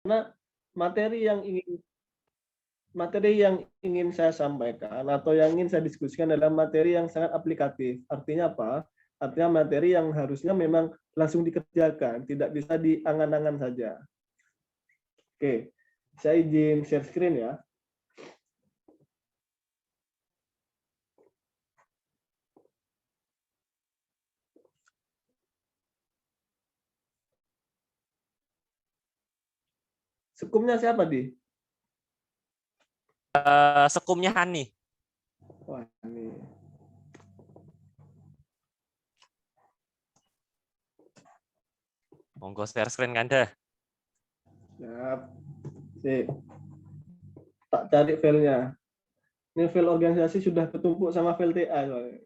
Karena materi yang ingin saya sampaikan atau yang ingin saya diskusikan adalah materi yang sangat aplikatif. Artinya apa? Artinya materi yang harusnya memang langsung dikerjakan, tidak bisa diangan-angan saja. Oke, saya izin share screen ya. Sekumnya siapa, Di? Sekumnya Hani. Wah, ini. Monggo share screen Kanda. Siap. Sip. Tak cari filenya. Ini file organisasi sudah ketumpuk sama file TA soalnya.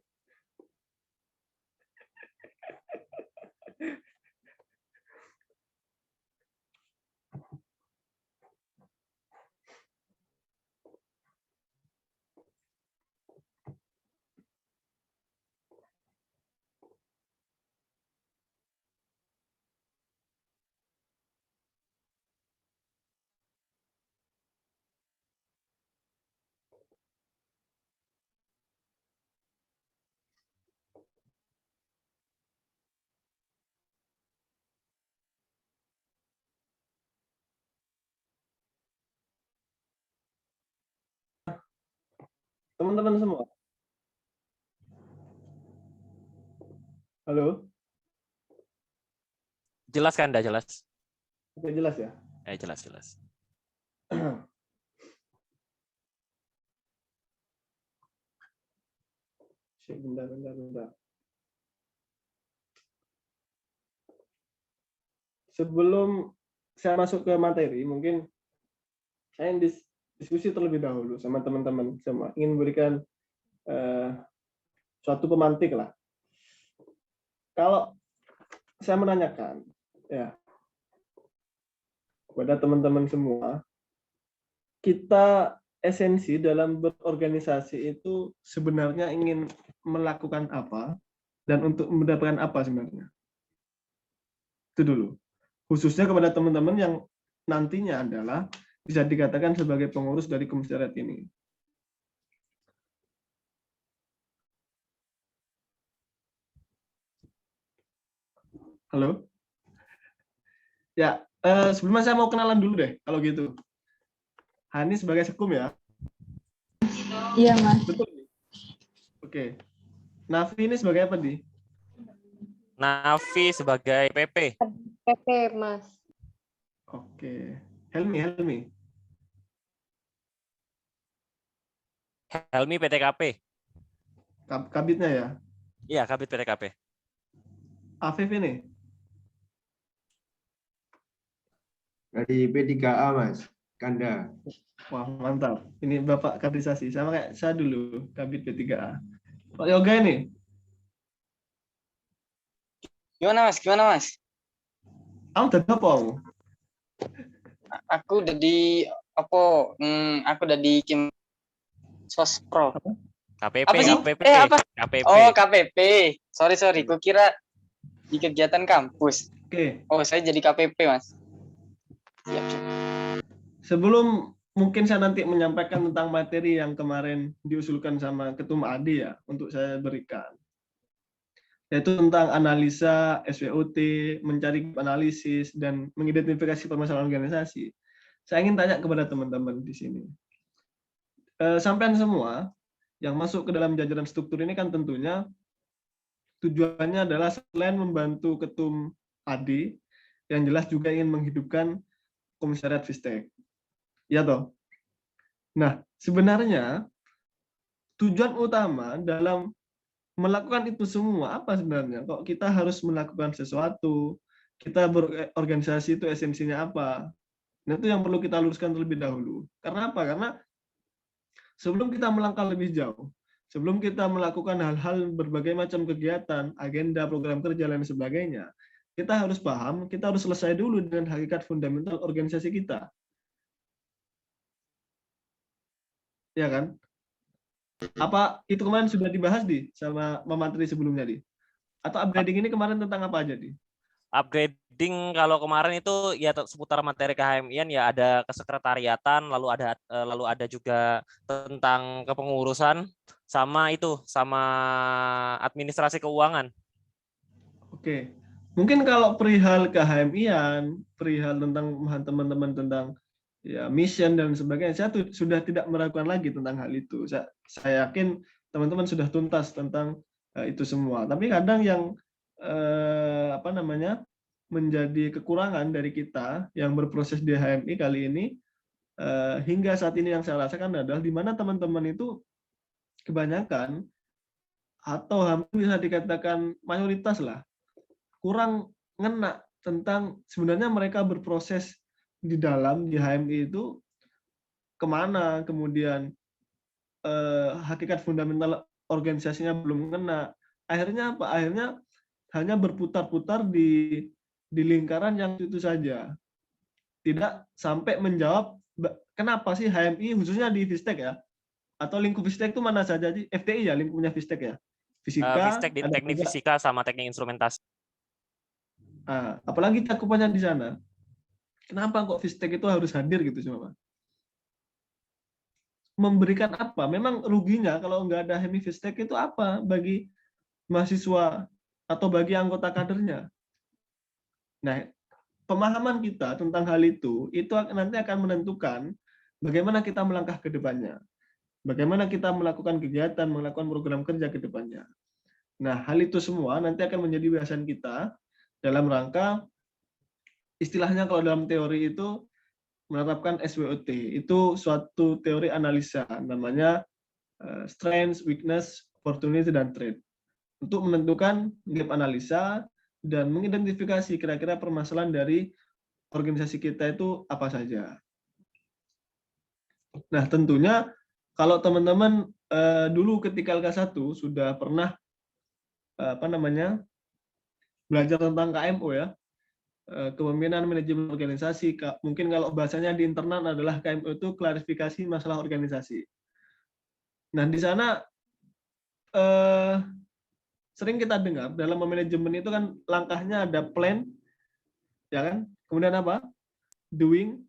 Teman-teman semua. Halo? Jelas Kanda, jelas. Oke, jelas ya? Jelas. Bentar. Sebelum saya masuk ke materi, mungkin saya ingin diskusi terlebih dahulu sama teman-teman semua. Ingin memberikan suatu pemantik lah. Kalau saya menanyakan ya kepada teman-teman semua, kita esensi dalam berorganisasi itu sebenarnya ingin melakukan apa dan untuk mendapatkan apa sebenarnya. Itu dulu. Khususnya kepada teman-teman yang nantinya adalah bisa dikatakan sebagai pengurus dari komisariat ini. Halo? Ya, sebelumnya saya mau kenalan dulu deh, kalau gitu. Hani sebagai sekum ya? Iya, Mas. Betul. Oke. Nafi ini sebagai apa, Di? Nafi sebagai PP. PP, Mas. Oke. Helmi. Helmi PTKP. Kabitnya ya? Iya, Kabit PTKP. Afif ini? Dari P3A, Mas. Kanda. Wah, mantap. Ini Bapak kaderisasi. Sama kayak saya dulu, Kabit P3A. Pak Yoga ini? Gimana Mas? Kamu udah apa kamu? Aku udah di aku udah di Kim Sospro. KPP, Apa sih? KPP. Apa? KPP. Oh, KPP. Sorry. Kukira di kegiatan kampus. Oke. Oh, saya jadi KPP, Mas. Siap. Sebelum mungkin saya nanti menyampaikan tentang materi yang kemarin diusulkan sama Ketum AD ya, untuk saya berikan. Yaitu tentang analisa SWOT, mencari analisis, dan mengidentifikasi permasalahan organisasi. Saya ingin tanya kepada teman-teman di sini. Sampai semua yang masuk ke dalam jajaran struktur ini kan tentunya tujuannya adalah selain membantu Ketum AD, yang jelas juga ingin menghidupkan Komisariat Fistek. Ya toh? Nah, sebenarnya tujuan utama dalam melakukan itu semua apa sebenarnya? Kok kita harus melakukan sesuatu? Kita berorganisasi itu esensinya apa? Nah, itu yang perlu kita luruskan terlebih dahulu. Karena apa? Karena sebelum kita melangkah lebih jauh, sebelum kita melakukan hal-hal berbagai macam kegiatan, agenda, program kerja, dan sebagainya, kita harus paham, kita harus selesai dulu dengan hakikat fundamental organisasi kita. Ya kan? Apa itu kemarin sudah dibahas sama materi sebelumnya, Di? Atau upgrading ini kemarin tentang apa aja, Di? upgrading kalau kemarin itu ya seputar materi KHMI-an ya ada kesekretariatan, lalu ada juga tentang kepengurusan sama administrasi keuangan. Oke. Mungkin kalau perihal KHMI-an, perihal tentang teman-teman tentang ya mission dan sebagainya, saya sudah tidak meragukan lagi tentang hal itu. Saya yakin teman-teman sudah tuntas tentang itu semua. Tapi kadang yang menjadi kekurangan dari kita yang berproses di HMI kali ini hingga saat ini yang saya rasakan adalah di mana teman-teman itu kebanyakan atau hampir bisa dikatakan mayoritas lah kurang ngena tentang sebenarnya mereka berproses di dalam di HMI itu kemana, kemudian hakikat fundamental organisasinya belum kena. Akhirnya apa? Akhirnya hanya berputar-putar di lingkaran yang itu saja. Tidak sampai menjawab kenapa sih HMI khususnya di Fistek ya? Atau lingkup Fistek itu mana saja sih? FTI ya lingkupnya Fistek ya? Fisika, Fistek di ada teknik juga. fisika sama teknik instrumentasi. Apalagi cakupannya di sana. Kenapa kok Fistek itu harus hadir gitu semua? Memberikan apa? Memang ruginya kalau nggak ada HMI Fistek itu apa bagi mahasiswa atau bagi anggota kadernya? Nah, pemahaman kita tentang hal itu nanti akan menentukan bagaimana kita melangkah ke depannya. Bagaimana kita melakukan kegiatan, melakukan program kerja ke depannya. Nah, hal itu semua nanti akan menjadi bahasan kita dalam rangka istilahnya kalau dalam teori itu menerapkan SWOT. Itu suatu teori analisa namanya strength, weakness, opportunity, dan threat. Untuk menentukan gap analisa dan mengidentifikasi kira-kira permasalahan dari organisasi kita itu apa saja. Nah, tentunya kalau teman-teman dulu ketika LK1 sudah pernah belajar tentang KMO ya, kepemimpinan manajemen organisasi, mungkin kalau bahasanya di internal adalah KMO itu klarifikasi masalah organisasi. Nah, di sana sering kita dengar dalam manajemen itu kan langkahnya ada plan, ya kan? Kemudian apa? Doing,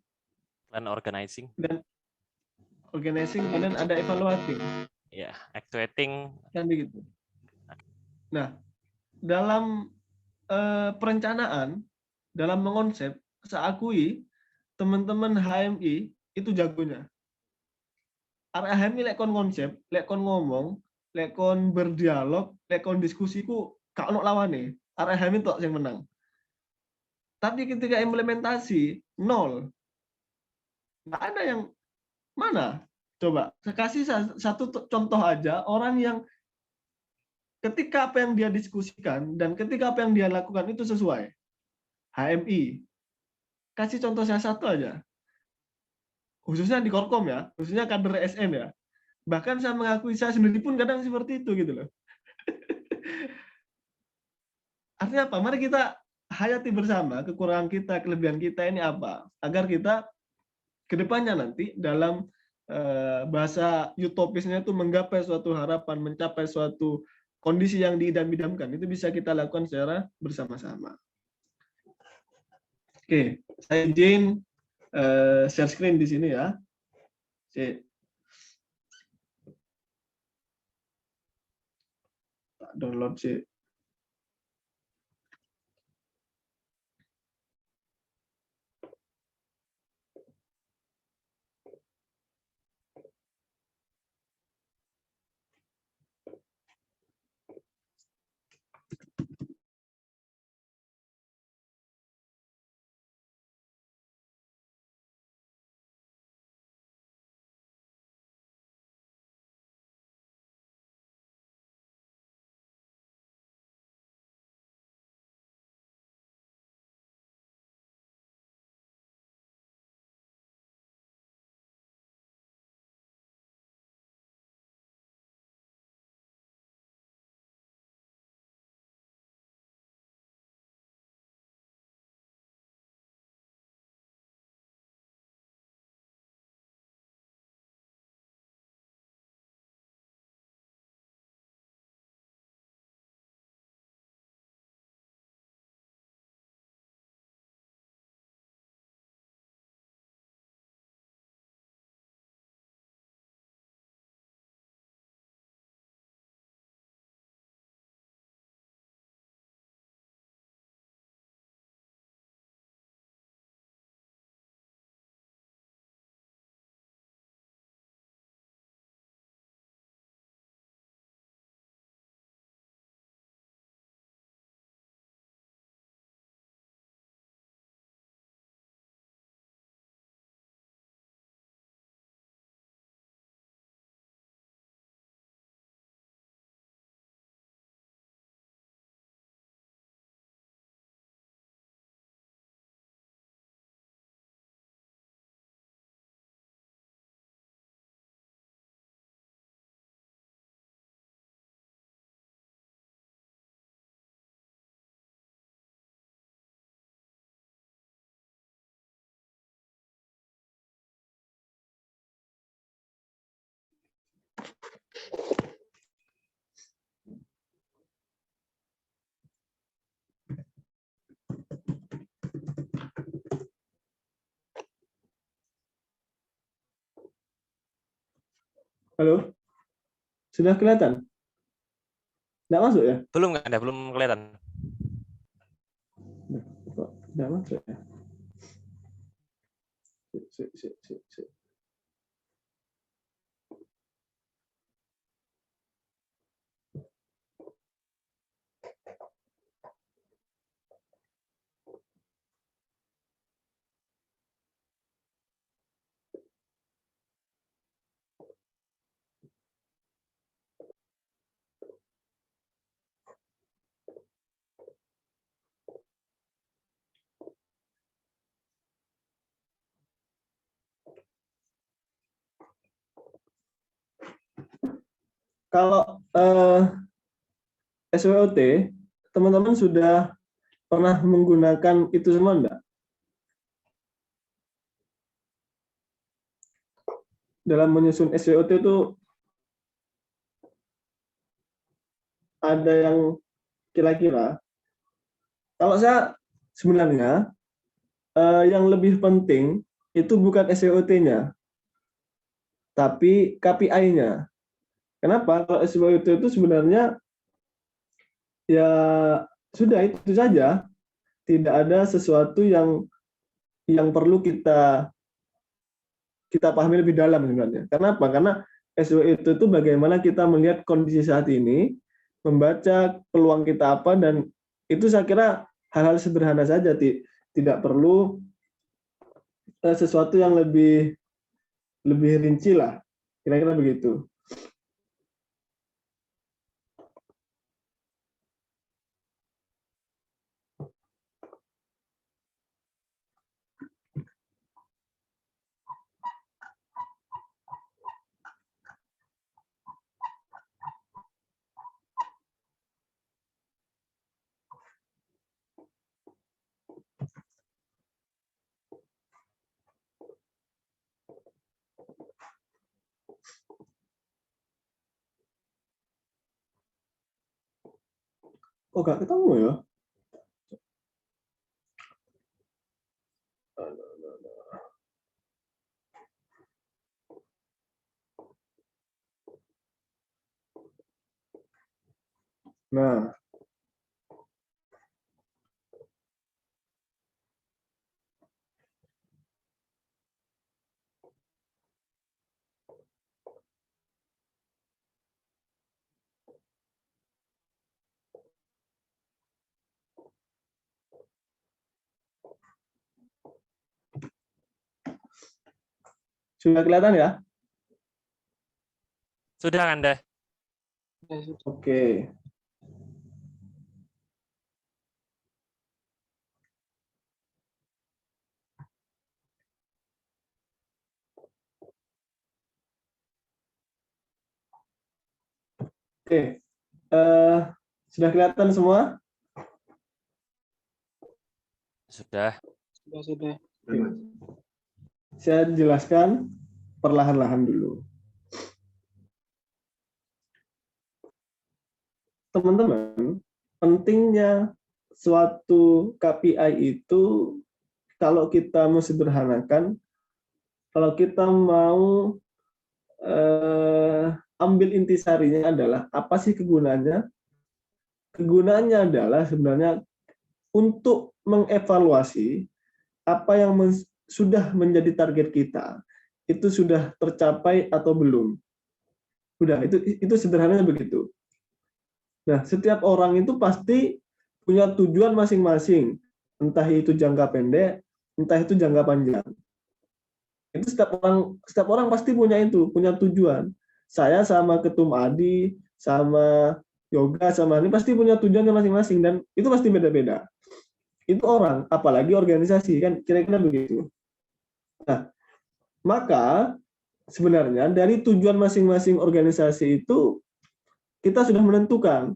Plan organizing. dan organizing, kemudian ada evaluating. Ya, actuating. Kan begitu. Nah, dalam perencanaan, dalam mengonsep, saya akui teman-teman HMI itu jagonya. Area HMI lek kon konsep, lek kon ngomong, lek kon berdialog, lek kon diskusiku gak ono lawane. Area HMI tok yang menang. Tapi ketika implementasi nol. Nggak ada yang mana? Coba, saya kasih satu contoh aja orang yang ketika apa yang dia diskusikan dan ketika apa yang dia lakukan itu sesuai. HMI. Kasih contoh saya satu aja. Khususnya di Korkom ya, khususnya kader SN ya. Bahkan saya mengakui saya sendiri pun kadang seperti itu gitu loh. Artinya apa? Mari kita hayati bersama kekurangan kita, kelebihan kita ini apa, agar kita kedepannya nanti dalam bahasa utopisnya itu menggapai suatu harapan, mencapai suatu kondisi yang diidam-idamkan, itu bisa kita lakukan secara bersama-sama. Oke, saya izin share screen di sini ya. Download sih. Halo? Sudah kelihatan? Nggak masuk ya? Belum Kanda, belum kelihatan. Kok nggak masuk ya? Sik. Kalau SWOT, teman-teman sudah pernah menggunakan itu semua enggak? Dalam menyusun SWOT itu ada yang kira-kira, kalau saya sebenarnya yang lebih penting itu bukan SWOT-nya, tapi KPI-nya. Kenapa? Kalau SWOT itu sebenarnya ya sudah itu saja, tidak ada sesuatu yang perlu kita pahami lebih dalam sebenarnya. Kenapa? Karena SWOT itu bagaimana kita melihat kondisi saat ini, membaca peluang kita apa, dan itu saya kira hal-hal sederhana saja, tidak perlu sesuatu yang lebih rinci lah, kira-kira begitu. Oh, nggak ketemu ya? Nah, sudah kelihatan ya? Sudah Kanda. Oke. Oke. Sudah kelihatan semua? Sudah. Sudah. Saya jelaskan perlahan-lahan dulu. Teman-teman, pentingnya suatu KPI itu kalau kita mau sederhanakan, kalau kita mau ambil intisarinya adalah apa sih kegunaannya? Kegunaannya adalah sebenarnya untuk mengevaluasi apa yang sudah menjadi target kita, itu sudah tercapai atau belum. Udah, itu sederhananya begitu. Nah, setiap orang itu pasti punya tujuan masing-masing, entah itu jangka pendek, entah itu jangka panjang. Itu setiap orang pasti punya tujuan. Saya sama Ketum Adi, sama Yoga, sama ini pasti punya tujuannya masing-masing, dan itu pasti beda-beda. Itu orang, apalagi organisasi, kan kira-kira begitu. Nah, maka sebenarnya dari tujuan masing-masing organisasi itu kita sudah menentukan,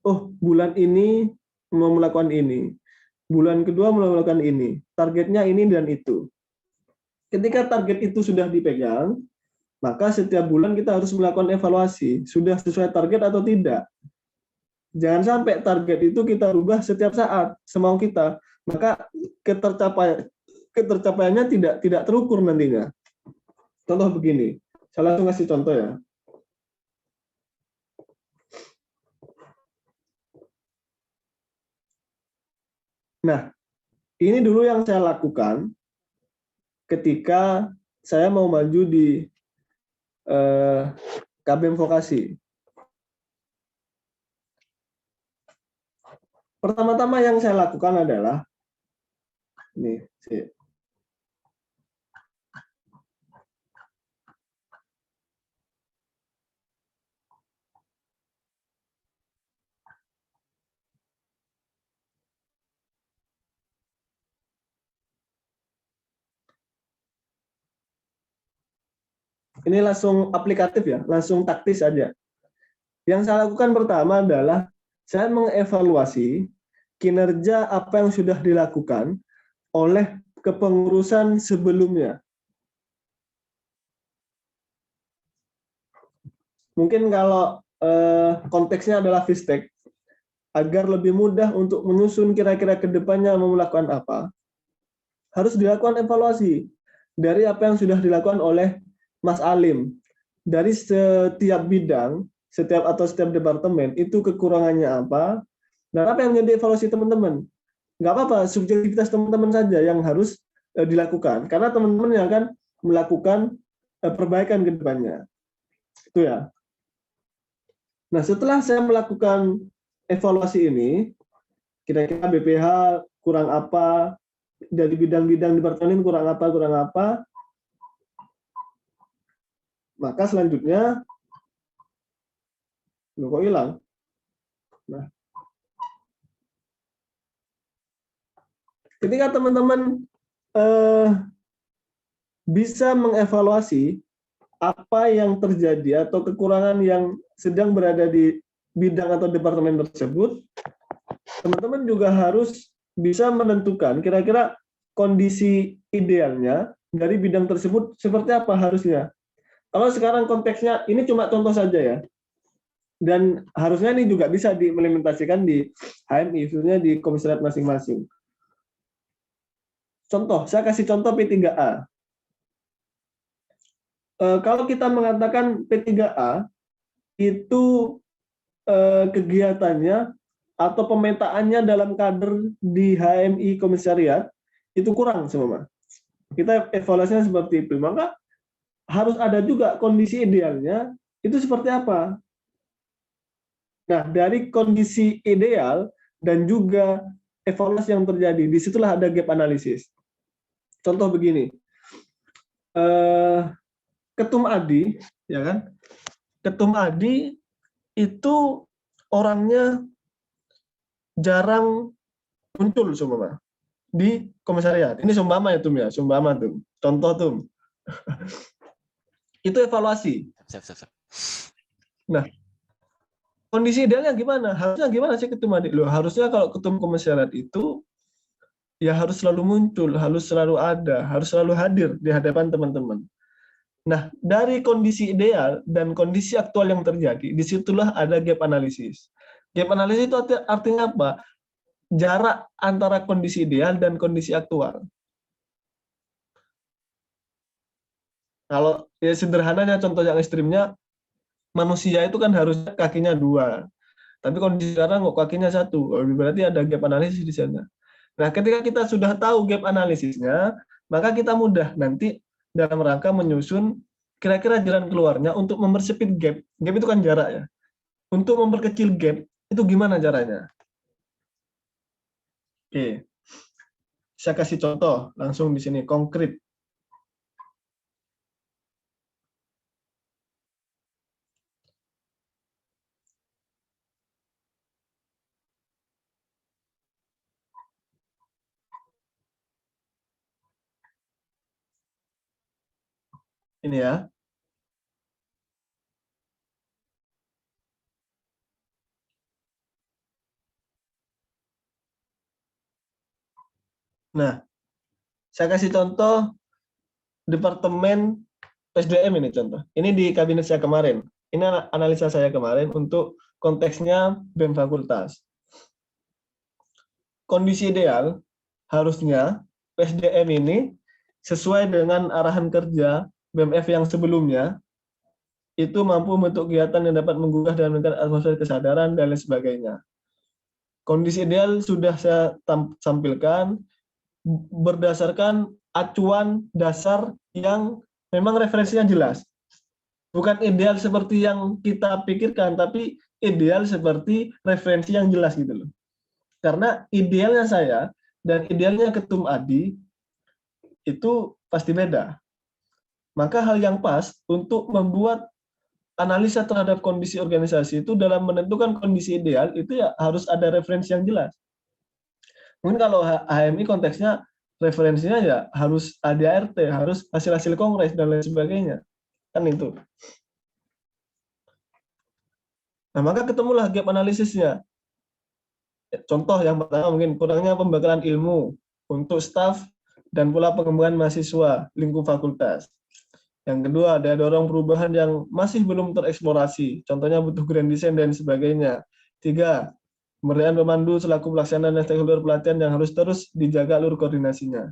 oh bulan ini mau melakukan ini, bulan kedua mau melakukan ini, targetnya ini dan itu. Ketika target itu sudah dipegang, maka setiap bulan kita harus melakukan evaluasi, sudah sesuai target atau tidak. Jangan sampai target itu kita rubah setiap saat semau kita, maka ketercapaiannya tidak terukur nantinya. Contoh begini, saya langsung kasih contoh ya. Nah, ini dulu yang saya lakukan ketika saya mau maju di KBM Vokasi. Pertama-tama yang saya lakukan adalah ini. Ini langsung aplikatif ya, langsung taktis aja. Yang saya lakukan pertama adalah saya mengevaluasi kinerja apa yang sudah dilakukan oleh kepengurusan sebelumnya. Mungkin kalau konteksnya adalah FISTEK, agar lebih mudah untuk menyusun kira-kira ke depannya mau melakukan apa, harus dilakukan evaluasi dari apa yang sudah dilakukan oleh Mas Alim. Dari setiap bidang, setiap departemen, itu kekurangannya apa, dan apa yang menjadi evaluasi teman-teman. Nggak apa-apa, subjektivitas teman-teman saja yang harus dilakukan, karena teman-teman yang akan melakukan perbaikan ke depannya. Itu ya. Nah, setelah saya melakukan evaluasi ini, kira-kira BPH kurang apa, dari bidang-bidang departemen kurang apa, maka selanjutnya, kok hilang? Nah, ketika teman-teman bisa mengevaluasi apa yang terjadi atau kekurangan yang sedang berada di bidang atau departemen tersebut, teman-teman juga harus bisa menentukan kira-kira kondisi idealnya dari bidang tersebut seperti apa harusnya. Kalau sekarang konteksnya, ini cuma contoh saja ya, dan harusnya ini juga bisa diimplementasikan di HMI, khususnya di komisariat masing-masing. Contoh, saya kasih contoh P3A. Kalau kita mengatakan P3A, itu kegiatannya atau pemetaannya dalam kader di HMI komisariat, itu kurang semua. Kita evaluasinya seperti itu. Maka harus ada juga kondisi idealnya, itu seperti apa. Nah, dari kondisi ideal dan juga evaluasi yang terjadi, disitulah ada gap analisis. Contoh begini, Ketum Adi, ya kan? Ketum Adi itu orangnya jarang muncul semua di komisariat. Ini sumpama ya Tum ya, sumpama Tum. Contoh Tum. Itu evaluasi. Siap. Nah, kondisi idealnya gimana? Harusnya gimana sih Ketum Adi? Loh, harusnya kalau ketum komisariat itu ya harus selalu muncul, harus selalu ada, harus selalu hadir di hadapan teman-teman. Nah, dari kondisi ideal dan kondisi aktual yang terjadi, disitulah ada gap analisis. Gap analisis itu artinya apa? Jarak antara kondisi ideal dan kondisi aktual. Kalau ya sederhananya contoh yang ekstrimnya, manusia itu kan harusnya kakinya 2. Tapi kondisi sekarang kok kakinya 1. Berarti ada gap analisis di sana. Nah, ketika kita sudah tahu gap analisisnya, maka kita mudah nanti dalam rangka menyusun kira-kira jalan keluarnya untuk mempersempit gap. Gap itu kan jarak ya. Untuk memperkecil gap, itu gimana caranya? Oke. Saya kasih contoh langsung di sini, konkret. Ini ya. Nah, saya kasih contoh Departemen SDM ini contoh. Ini di kabinet saya kemarin. Ini analisa saya kemarin untuk konteksnya BEM Fakultas. Kondisi ideal harusnya SDM ini sesuai dengan arahan kerja BMF yang sebelumnya, itu mampu membentuk kegiatan yang dapat menggugah dan meningkatkan atmosfer kesadaran dan lain sebagainya. Kondisi ideal sudah saya tampilkan berdasarkan acuan dasar yang memang referensinya jelas. Bukan ideal seperti yang kita pikirkan, tapi ideal seperti referensi yang jelas gitu loh. Karena idealnya saya dan idealnya Ketum Adi itu pasti beda. Maka hal yang pas untuk membuat analisa terhadap kondisi organisasi itu dalam menentukan kondisi ideal itu ya harus ada referensi yang jelas. Mungkin kalau HMI konteksnya referensinya ya harus ADART, harus hasil-hasil kongres dan lain sebagainya. Kan itu. Nah, maka ketemulah gap analisisnya. Contoh yang pertama mungkin kurangnya pembekalan ilmu untuk staf dan pula pengembangan mahasiswa lingkup fakultas. Yang kedua, ada dorong perubahan yang masih belum tereksplorasi, contohnya butuh grand design dan sebagainya. 3, pemberdayaan pemandu selaku pelaksana dan stakeholder pelatihan yang harus terus dijaga alur koordinasinya.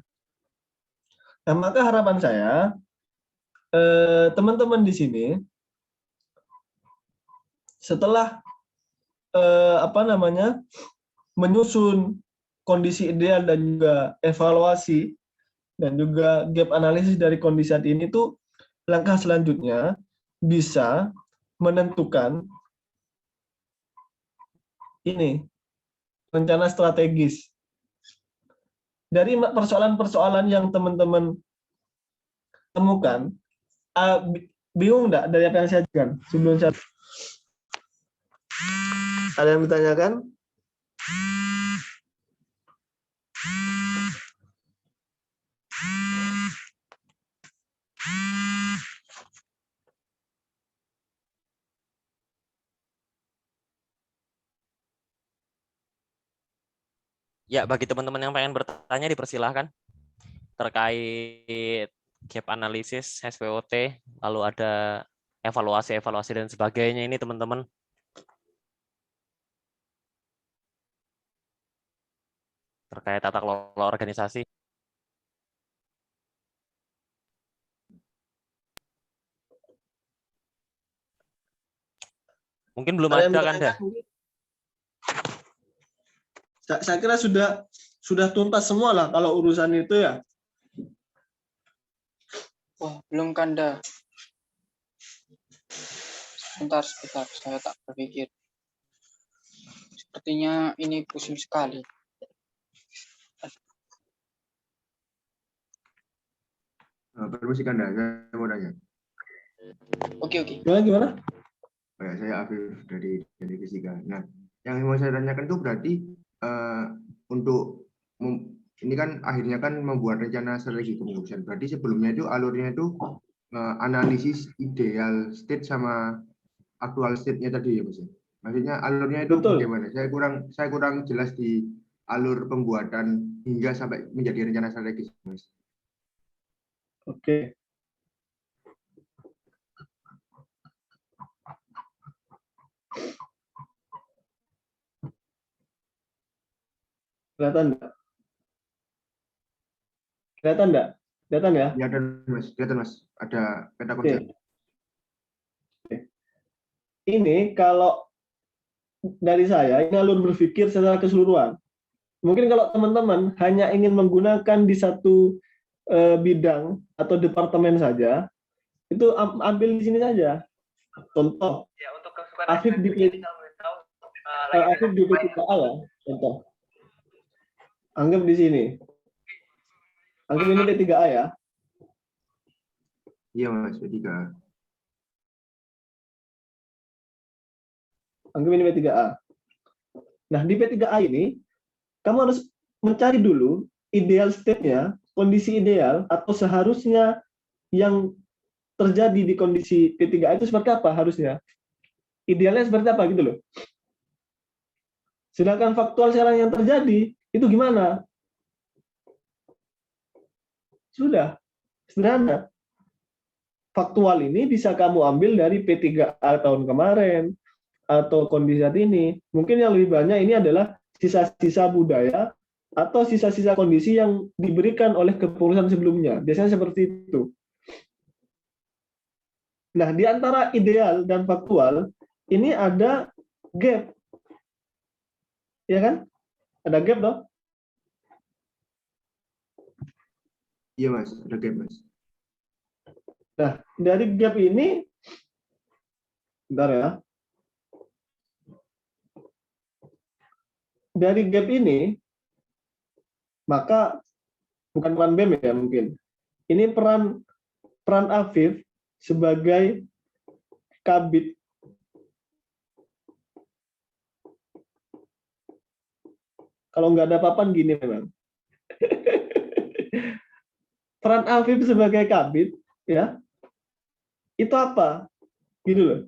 Nah, maka harapan saya, teman-teman di sini, setelah menyusun kondisi ideal dan juga evaluasi dan juga gap analisis dari kondisi saat ini tuh langkah selanjutnya bisa menentukan ini rencana strategis dari persoalan-persoalan yang teman-teman temukan. Bingung enggak dari apa yang saya ajukan sebelum saya ada yang ditanyakan? Ya, bagi teman-teman yang pengen bertanya dipersilahkan terkait gap analisis, SWOT, lalu ada evaluasi dan sebagainya ini teman-teman. Terkait tata kelola organisasi. Mungkin belum ada kan, dah? Saya kira sudah tuntas semua lah kalau urusan itu ya. Wah, belum Kanda. Sebentar, saya tak berpikir. Sepertinya ini pusing sekali. Permisi Kanda, saya mau nanya. Oke. Gimana? Saya Afif dari Fisika. Nah, yang mau saya tanyakan itu berarti untuk ini kan akhirnya kan membuat rencana strategi kepengurusan. Berarti sebelumnya itu alurnya itu analisis ideal state sama aktual state-nya tadi ya Mas. Maksudnya alurnya itu Betul. bagaimana? Saya kurang jelas di alur pembuatan hingga sampai menjadi rencana strategis, Mas. Oke. Kelihatan enggak? Kelihatan enggak? Kelihatan ya? Kelihatan Mas. Ada peta konsep. Oke. Ini kalau dari saya, ini alur berpikir secara keseluruhan. Mungkin kalau teman-teman hanya ingin menggunakan di satu bidang atau departemen saja, itu ambil di sini saja. Contoh, Afif di P3A ya, contoh. Anggap di sini. Anggap ini P3A ya. Iya Mas, P3A. Anggap ini P3A. Nah, di P3A ini, kamu harus mencari dulu ideal state-nya, kondisi ideal, atau seharusnya yang terjadi di kondisi P3A itu seperti apa harusnya. Idealnya seperti apa gitu loh. Sedangkan faktual sekarang yang terjadi, itu gimana? Sudah, sederhana. Faktual ini bisa kamu ambil dari P3A tahun kemarin, atau kondisi saat ini. Mungkin yang lebih banyak ini adalah sisa-sisa budaya, atau sisa-sisa kondisi yang diberikan oleh kepengurusan sebelumnya. Biasanya seperti itu. Nah, di antara ideal dan faktual, ini ada gap. ya kan? Ada gap dong? Iya Mas, ada gap Mas. Nah, dari gap ini, bentar ya. Dari gap ini, maka bukan peran BEM ya mungkin. Ini peran Afif sebagai kabit. Kalau nggak ada papan gini memang. Peran Afif sebagai kabit, ya, itu apa? Gitu loh.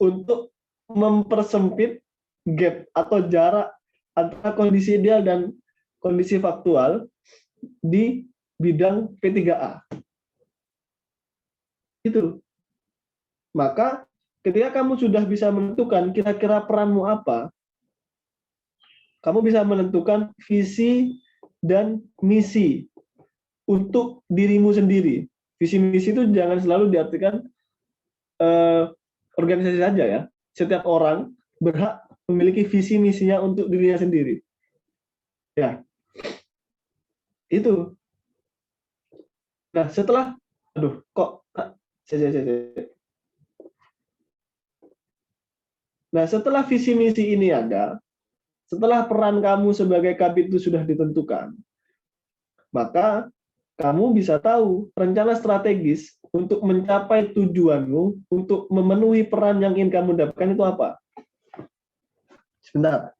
Untuk mempersempit gap atau jarak antara kondisi ideal dan kondisi faktual di bidang P3A. Itu. Maka ketika kamu sudah bisa menentukan kira-kira peranmu apa, kamu bisa menentukan visi dan misi untuk dirimu sendiri. Visi misi itu jangan selalu diartikan organisasi saja ya. Setiap orang berhak memiliki visi misinya untuk dirinya sendiri. Ya. Itu. Nah, setelah Nah, setelah visi misi ini ada, setelah peran kamu sebagai kabit itu sudah ditentukan, maka kamu bisa tahu rencana strategis untuk mencapai tujuanmu, untuk memenuhi peran yang ingin kamu dapatkan itu apa. Sebentar.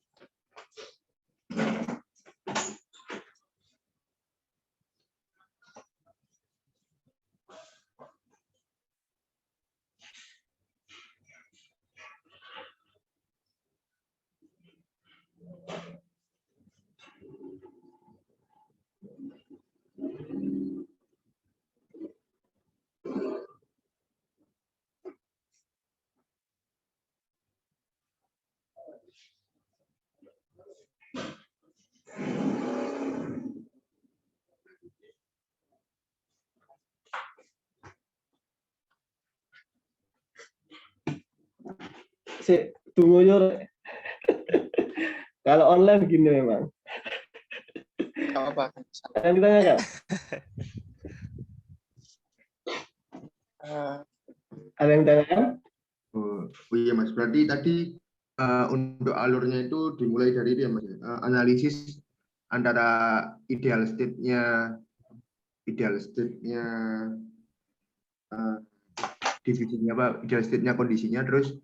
Tunggu Yor. Kalau online gini memang. Apa? Ada yang ditanya nggak? Ada yang ditanyakan? Oh iya Mas, berarti tadi untuk alurnya itu dimulai dari itu ya Mas, analisis antara ideal state-nya divisinya apa, ideal state-nya kondisinya, terus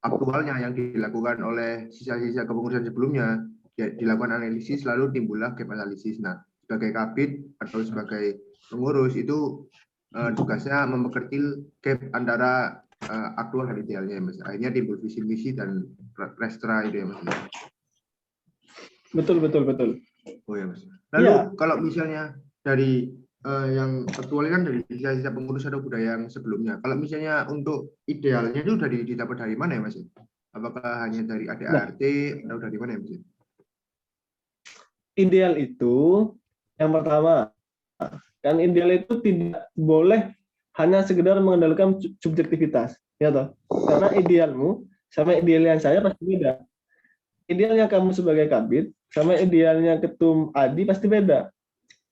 aktualnya yang dilakukan oleh sisa-sisa kepengurusan sebelumnya dilakukan analisis, lalu timbullah gap analisis. Nah, sebagai kabit atau sebagai pengurus itu tugasnya memperkecil gap antara aktual dan idealnya Mas. Akhirnya timbul visi misi dan restra itu ya Mas. Betul. Oh ya Mas. Lalu kalau misalnya dari yang aktual kan dari sisa-sisa pengurus atau budaya yang sebelumnya. Kalau misalnya untuk idealnya itu didapat dari mana ya Mas? Apakah hanya dari ADART atau dari mana ya Mas? Ideal itu yang pertama, kan ideal itu tidak boleh hanya sekedar mengandalkan subjektivitas, ya toh? Karena idealmu sama idealnya saya pasti beda. Idealnya kamu sebagai kabit sama idealnya ketum ADI pasti beda.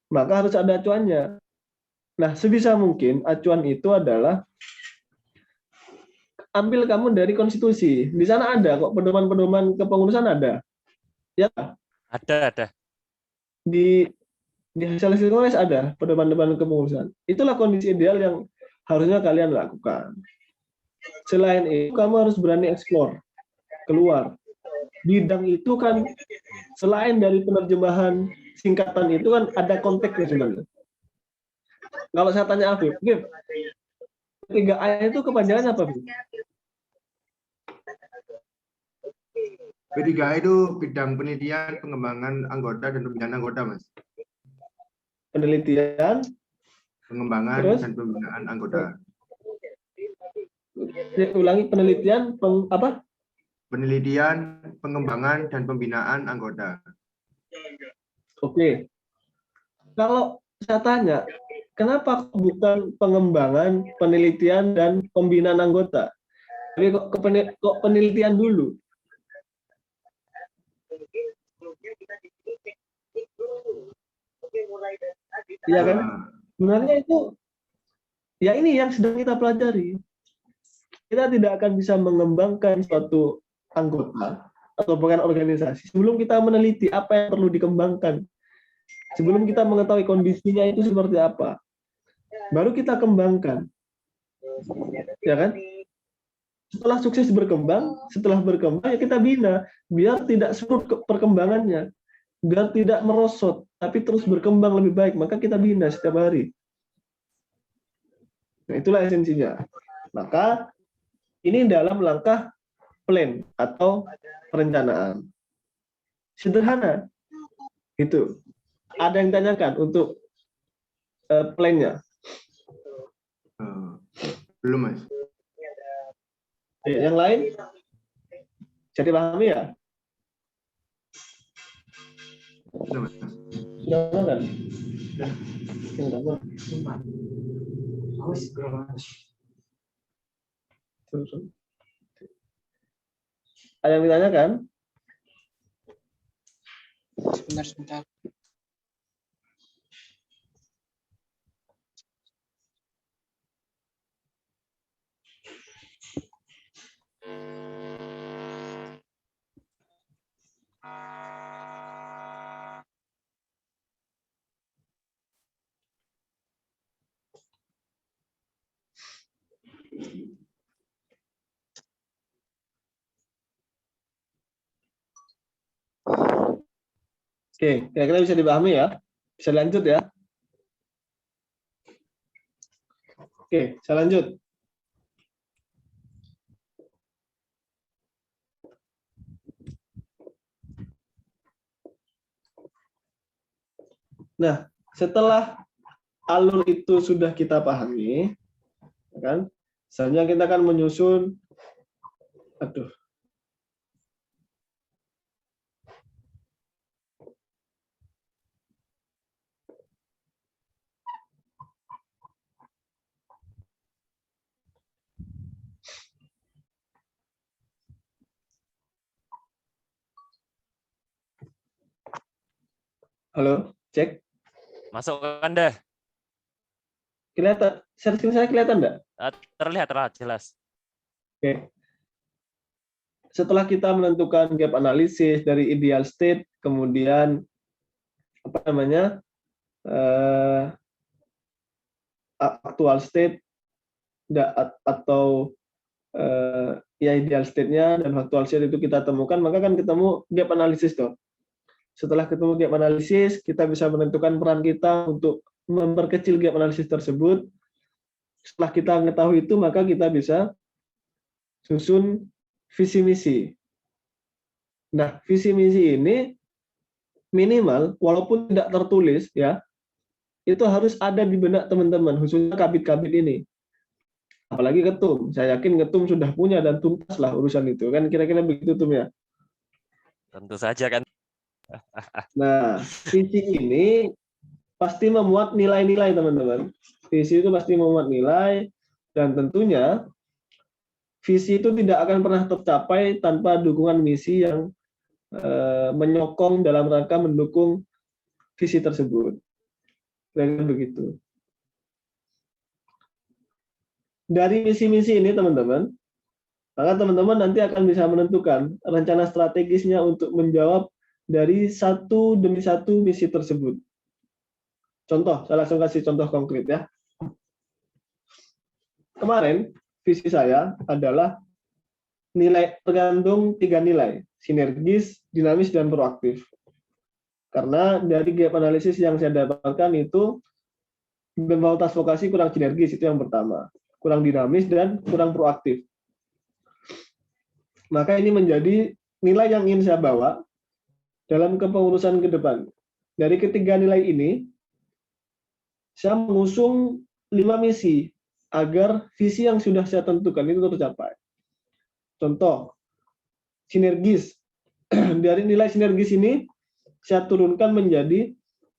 Maka harus ada acuannya. Nah, sebisa mungkin acuan itu adalah ambil kamu dari konstitusi. Di sana ada kok pedoman-pedoman kepengurusan ada. Ya. Ada. Di hasil kongres ada pedoman-pedoman kepengurusan. Itulah kondisi ideal yang harusnya kalian lakukan. Selain itu, kamu harus berani eksplor keluar. Bidang itu kan selain dari penerjemahan singkatan itu kan ada konteksnya sebenarnya. Kalau saya tanya Afif, P3A itu kepanjangan apa, Afif? P3A itu bidang penelitian, pengembangan anggota dan pembinaan anggota, Mas. Penelitian, pengembangan terus? Dan pembinaan anggota. Ulangi, penelitian, apa? Penelitian, pengembangan, dan pembinaan anggota. Oke. Kalau saya tanya, kenapa bukan pengembangan, penelitian, dan pembinaan anggota? Tapi kok penelitian dulu? Iya kan? Ah, Sebenarnya itu ya ini yang sedang kita pelajari. Kita tidak akan bisa mengembangkan suatu anggota atau bukan organisasi sebelum kita meneliti apa yang perlu dikembangkan. Sebelum kita mengetahui kondisinya itu seperti apa. Baru kita kembangkan. Ya kan? Setelah sukses berkembang, setelah berkembang ya kita bina biar tidak surut perkembangannya, biar tidak merosot, tapi terus berkembang lebih baik, maka kita bina setiap hari. Nah, itulah esensinya. Maka ini dalam langkah plan atau perencanaan. Sederhana. Itu. Ada yang tanyakan untuk plan-nya? belum Mas. Yang lain? Bisa dipahami ya? Sudah, Mas. Sudah kan? Ada yang ditanyakan? Sebentar. Oke, kira-kira bisa dipahami ya? Bisa lanjut ya? Oke, saya lanjut. Nah, setelah alur itu sudah kita pahami, kan? Selanjutnya kita akan menyusun, halo, cek. Masukkan deh. Kelihatan, screen saya kelihatan enggak? Terlihat jelas. Oke. Setelah kita menentukan gap analisis dari ideal state, kemudian apa namanya actual state atau ya ideal state-nya dan actual state itu kita temukan, maka kan ketemu gap analisis toh. Setelah ketemu gap analisis, kita bisa menentukan peran kita untuk memperkecil gap analisis tersebut. Setelah kita mengetahui itu, maka kita bisa susun visi misi. Nah, visi misi ini minimal walaupun tidak tertulis ya, itu harus ada di benak teman-teman, khususnya kabit-kabit ini. Apalagi ketum. Saya yakin ketum sudah punya dan tuntas lah urusan itu. Kan kira-kira begitu Tum ya. Tentu saja kan. Nah, visi ini pasti memuat nilai-nilai teman-teman. Visi itu pasti memuat nilai dan tentunya visi itu tidak akan pernah tercapai tanpa dukungan misi yang menyokong dalam rangka mendukung visi tersebut. Dan begitu. Dari misi-misi ini teman-teman, maka teman-teman nanti akan bisa menentukan rencana strategisnya untuk menjawab dari satu demi satu misi tersebut. Contoh, saya langsung kasih contoh konkret ya. Kemarin visi saya adalah nilai tergantung 3 nilai, sinergis, dinamis, dan proaktif. Karena dari gap analisis yang saya dapatkan itu fakultas vokasi kurang sinergis, itu yang pertama. Kurang dinamis dan kurang proaktif. Maka ini menjadi nilai yang ingin saya bawa dalam kepengurusan ke depan. Dari ketiga nilai ini, saya mengusung 5 misi agar visi yang sudah saya tentukan itu tercapai. Contoh, sinergis. Dari nilai sinergis ini, saya turunkan menjadi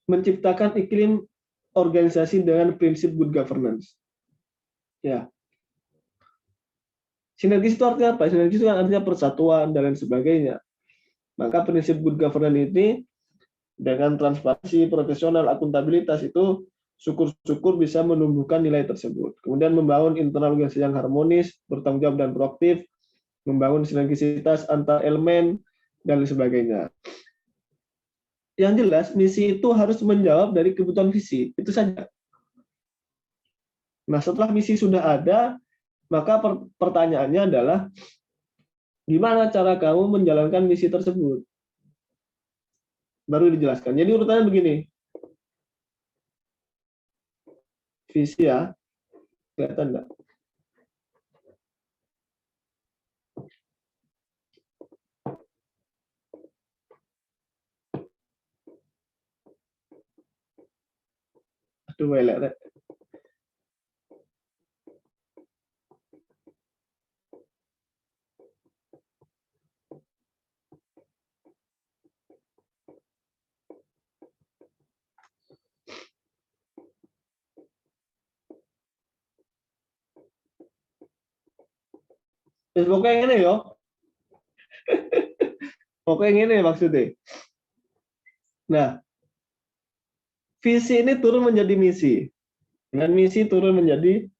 menciptakan iklim organisasi dengan prinsip good governance. Ya. Sinergis itu artinya apa? Sinergis itu kan artinya persatuan dan lain sebagainya. Maka prinsip good governance ini Dengan transparansi, profesional, akuntabilitas itu syukur-syukur bisa menumbuhkan nilai tersebut. Kemudian membangun internal organisasi yang harmonis, bertanggung jawab dan proaktif, membangun sinergisitas antar elemen, dan lain sebagainya. Yang jelas, misi itu harus menjawab dari kebutuhan visi. Itu saja. Nah, setelah misi sudah ada, maka pertanyaannya adalah, gimana cara kamu menjalankan misi tersebut? Baru dijelaskan. Jadi urutannya begini. Visi ya, kelihatan enggak? Aduh, elek. Terus pokoknya ini yo. Pokoknya ini maksudnya. Nah, visi ini turun menjadi misi. Dan misi turun menjadi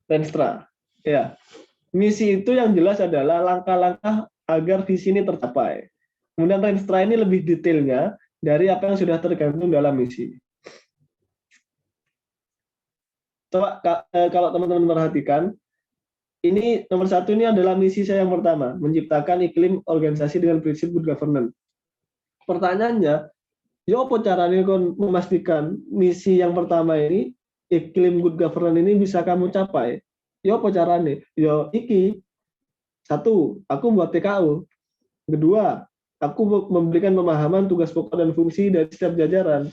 renstra. Ya. Misi itu yang jelas adalah langkah-langkah agar visi ini tercapai. Kemudian renstra ini lebih detailnya dari apa yang sudah tergantung dalam misi. Coba kalau teman-teman perhatikan, ini nomor 1 ini adalah misi saya yang pertama, menciptakan iklim organisasi dengan prinsip good governance. Pertanyaannya, ya apa caranya kon memastikan misi yang pertama ini, iklim good governance ini bisa kamu capai? Ya apa caranya? Ya iki, 1, aku buat TKU. Kedua, aku memberikan pemahaman tugas pokok dan fungsi dari setiap jajaran.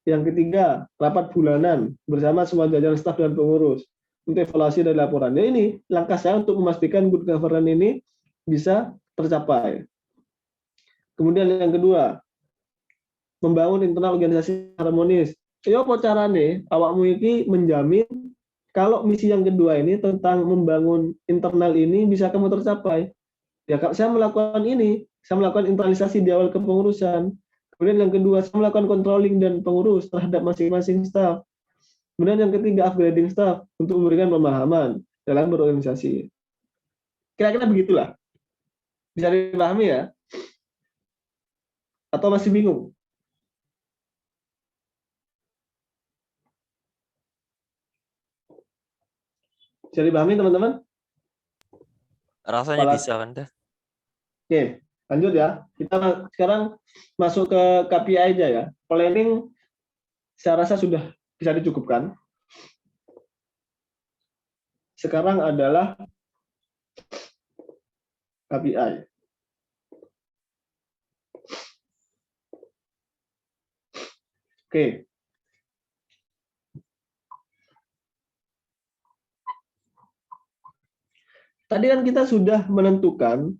Yang ketiga, rapat bulanan bersama semua jajaran staf dan pengurus untuk evaluasi dari laporan. Ya, ini langkah saya untuk memastikan good governance ini bisa tercapai. Kemudian yang kedua, membangun internal organisasi harmonis. Ya apa carane awakmu ini menjamin kalau misi yang kedua ini tentang membangun internal ini bisa kamu tercapai. Ya, saya melakukan ini, saya melakukan internalisasi di awal kepengurusan. Kemudian yang kedua, saya melakukan controlling dan pengurus terhadap masing-masing staf. Kemudian yang ketiga, upgrading staff untuk memberikan pemahaman dalam berorganisasi. Kira-kira begitulah. Bisa dipahami ya? Atau masih bingung? Bisa dipahami teman-teman? Rasanya bisa kan dah. Oke, lanjut ya. Kita sekarang masuk ke KPI aja ya. Planning saya rasa sudah bisa dicukupkan. Sekarang adalah KPI. Oke. Tadi kan kita sudah menentukan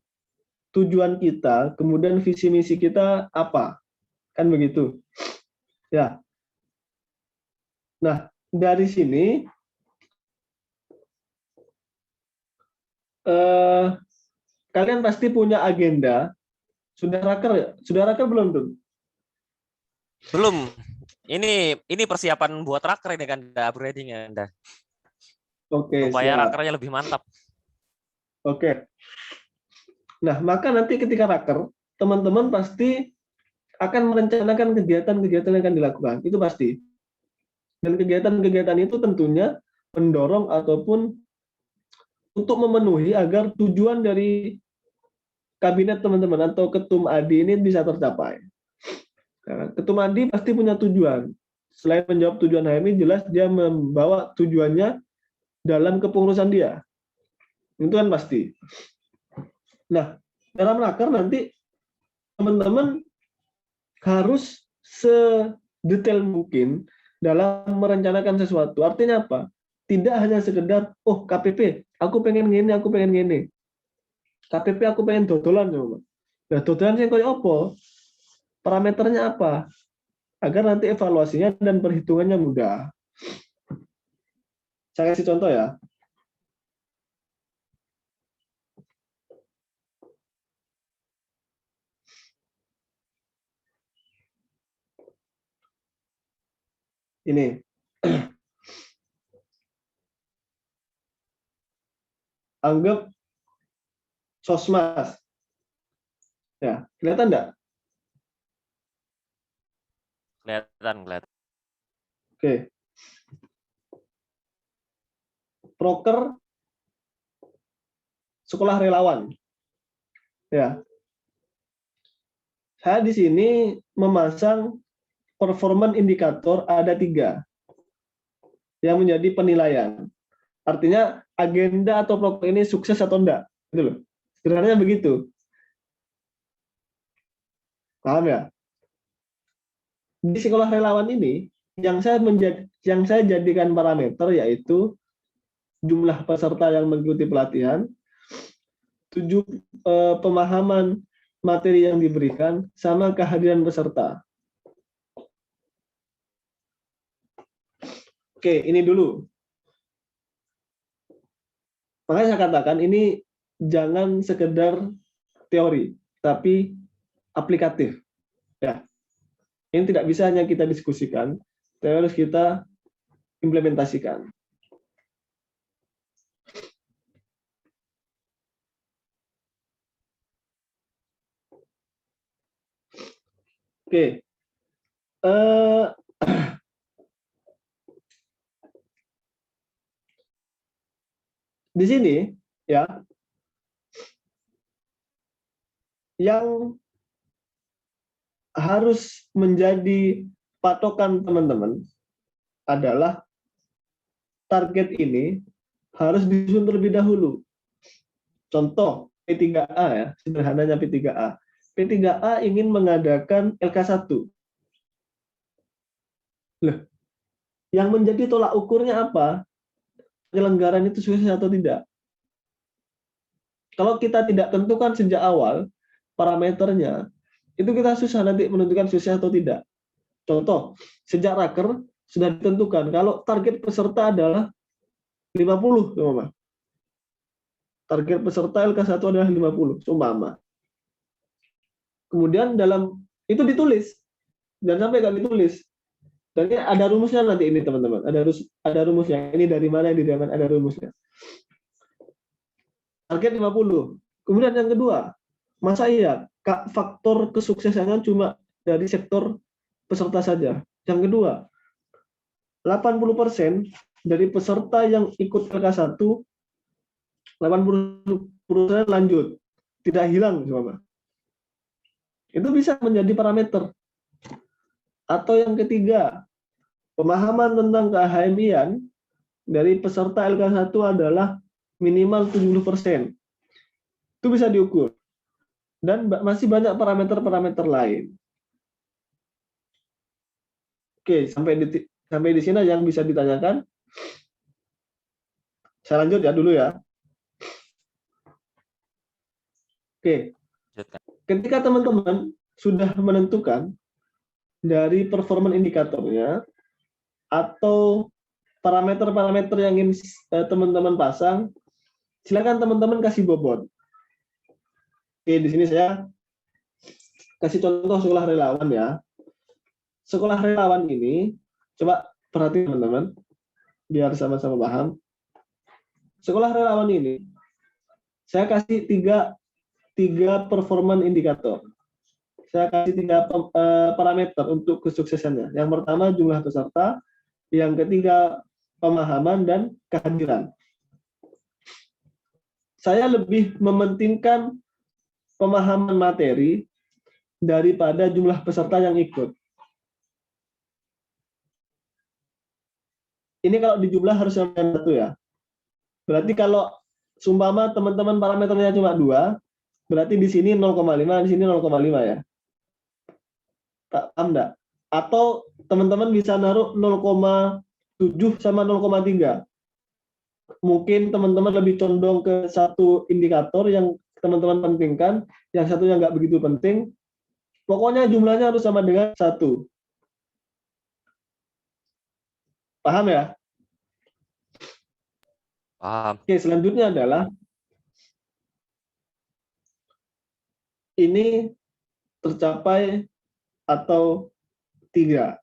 tujuan kita, kemudian visi misi kita apa. Kan begitu. Ya. Nah, dari sini kalian pasti punya agenda. Sudah raker ya? Sudah raker belum tuh? Belum. Ini persiapan buat raker ini kan, upgrading ya Anda. Oke, Supaya siap. rakernya lebih mantap. Oke. Nah, maka nanti ketika raker, teman-teman pasti akan merencanakan kegiatan-kegiatan yang akan dilakukan. Itu pasti. Dan kegiatan-kegiatan itu tentunya mendorong ataupun untuk memenuhi agar tujuan dari kabinet teman-teman atau ketum ADI ini bisa tercapai. Nah, ketum ADI pasti punya tujuan. Selain menjawab tujuan HMI, jelas dia membawa tujuannya dalam kepengurusan dia. Itu kan pasti. Nah, dalam raker nanti teman-teman harus sedetail mungkin dalam merencanakan sesuatu. Artinya apa? Tidak hanya sekedar, oh KPP, aku pengen gini, aku pengen gini. KPP aku pengen dodolan. Nah, dodolan yang kayak apa? Parameternya apa? Agar nanti evaluasinya dan perhitungannya mudah. Saya kasih contoh ya. Ini. Anggap Sosmas. Ya, kelihatan enggak? Kelihatan. Oke. Proker sekolah relawan. Ya. Saya di sini memasang performance indikator ada 3 yang menjadi penilaian. Artinya agenda atau proker ini sukses atau enggak. Gitu loh. Sebenarnya begitu. Paham ya? Di sekolah relawan ini yang saya jadikan parameter yaitu jumlah peserta yang mengikuti pelatihan, pemahaman materi yang diberikan, sama kehadiran peserta. Oke, ini dulu. Makanya saya katakan ini jangan sekedar teori, tapi aplikatif. Ya, ini tidak bisa hanya kita diskusikan, tapi harus kita implementasikan. Oke. Di sini ya, yang harus menjadi patokan teman-teman adalah target ini harus disusun terlebih dahulu. Contoh P3A ya, sederhananya P3A. P3A ingin mengadakan LK1. Loh, yang menjadi tolak ukurnya apa? Penyelenggaraan itu sukses atau tidak? Kalau kita tidak tentukan sejak awal parameternya, itu kita susah nanti menentukan sukses atau tidak. Contoh, sejak raker sudah ditentukan kalau target peserta adalah 50, umpama. Target peserta LK1 adalah 50, umpama. Kemudian dalam itu ditulis, jangan sampai nggak ditulis. Dan ini ada rumusnya nanti ini teman-teman, ada rumusnya. Ini dari mana, ada rumusnya. Target 50. Kemudian yang kedua, masa iya faktor kesuksesannya cuma dari sektor peserta saja? Yang kedua, 80% dari peserta yang ikut LK1, 80% lanjut, tidak hilang, coba. Itu bisa menjadi parameter. Atau yang ketiga, pemahaman tentang ke-HMI-an dari peserta LK1 adalah minimal 70%. Itu bisa diukur. Dan masih banyak parameter-parameter lain. Oke, sampai di sini yang bisa ditanyakan. Saya lanjut ya dulu ya. Oke. Ketika teman-teman sudah menentukan dari performance indikatornya atau parameter-parameter yang ingin teman-teman pasang, silakan teman-teman kasih bobot. Oke, di sini saya kasih contoh sekolah relawan ya. Sekolah relawan ini, coba perhatikan teman-teman, biar sama-sama paham. Sekolah relawan ini, saya kasih tiga performance indikator. Saya kasih 3 parameter untuk kesuksesannya. Yang pertama jumlah peserta, yang ketiga pemahaman dan kehadiran. Saya lebih mementingkan pemahaman materi daripada jumlah peserta yang ikut. Ini kalau dijumlah harus yang satu ya. Berarti kalau sumpama teman-teman parameternya cuma 2, berarti di sini 0,5, di sini 0,5 ya. Paham enggak? Atau teman-teman bisa naruh 0,7 sama 0,3. Mungkin teman-teman lebih condong ke satu indikator yang teman-teman pentingkan, yang satunya nggak begitu penting. Pokoknya jumlahnya harus sama dengan 1. Paham ya? Paham. Oke, selanjutnya adalah ini tercapai atau tidak.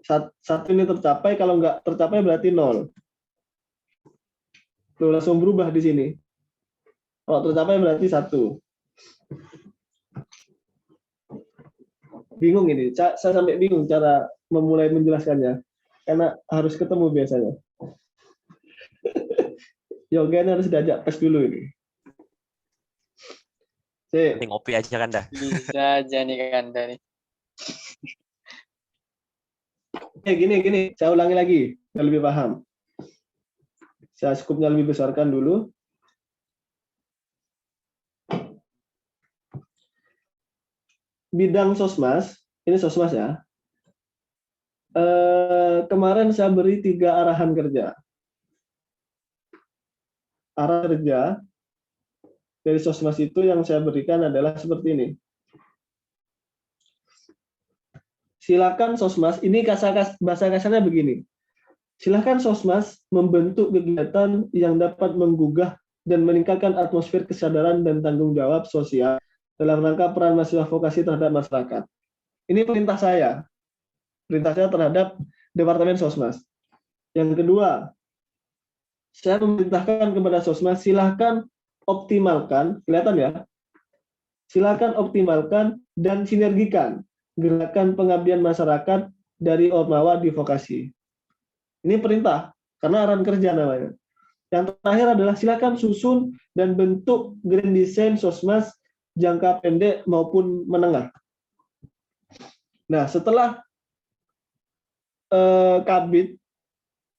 satu ini tercapai, kalau nggak tercapai berarti 0. Tuh, langsung berubah di sini. Kalau tercapai berarti 1. Bingung ini, saya sampai bingung cara memulai menjelaskannya. Karena harus ketemu biasanya. Yoga ini harus diajak tes dulu ini. Nanti ngopi aja kan dah. Bisa aja nih Kanda nih. Gini, saya ulangi lagi, biar lebih paham. Saya skupnya lebih besarkan dulu. Bidang sosmas, ini sosmas ya. Kemarin saya beri 3 arahan kerja. Arah kerja dari sosmas itu yang saya berikan adalah seperti ini. Silakan sosmas, ini bahasa kasarnya begini. Silakan sosmas membentuk kegiatan yang dapat menggugah dan meningkatkan atmosfer kesadaran dan tanggung jawab sosial dalam rangka peran mahasiswa vokasi terhadap masyarakat. Ini perintah saya. Perintah saya terhadap Departemen Sosmas. Yang kedua, saya memerintahkan kepada Sosmas, silakan optimalkan, kelihatan ya, silakan optimalkan dan sinergikan gerakan pengabdian masyarakat dari Ormawa di vokasi. Ini perintah, karena arahan kerja namanya. Yang terakhir adalah silakan susun dan bentuk grand design Sosmas jangka pendek maupun menengah. Nah, setelah Kabid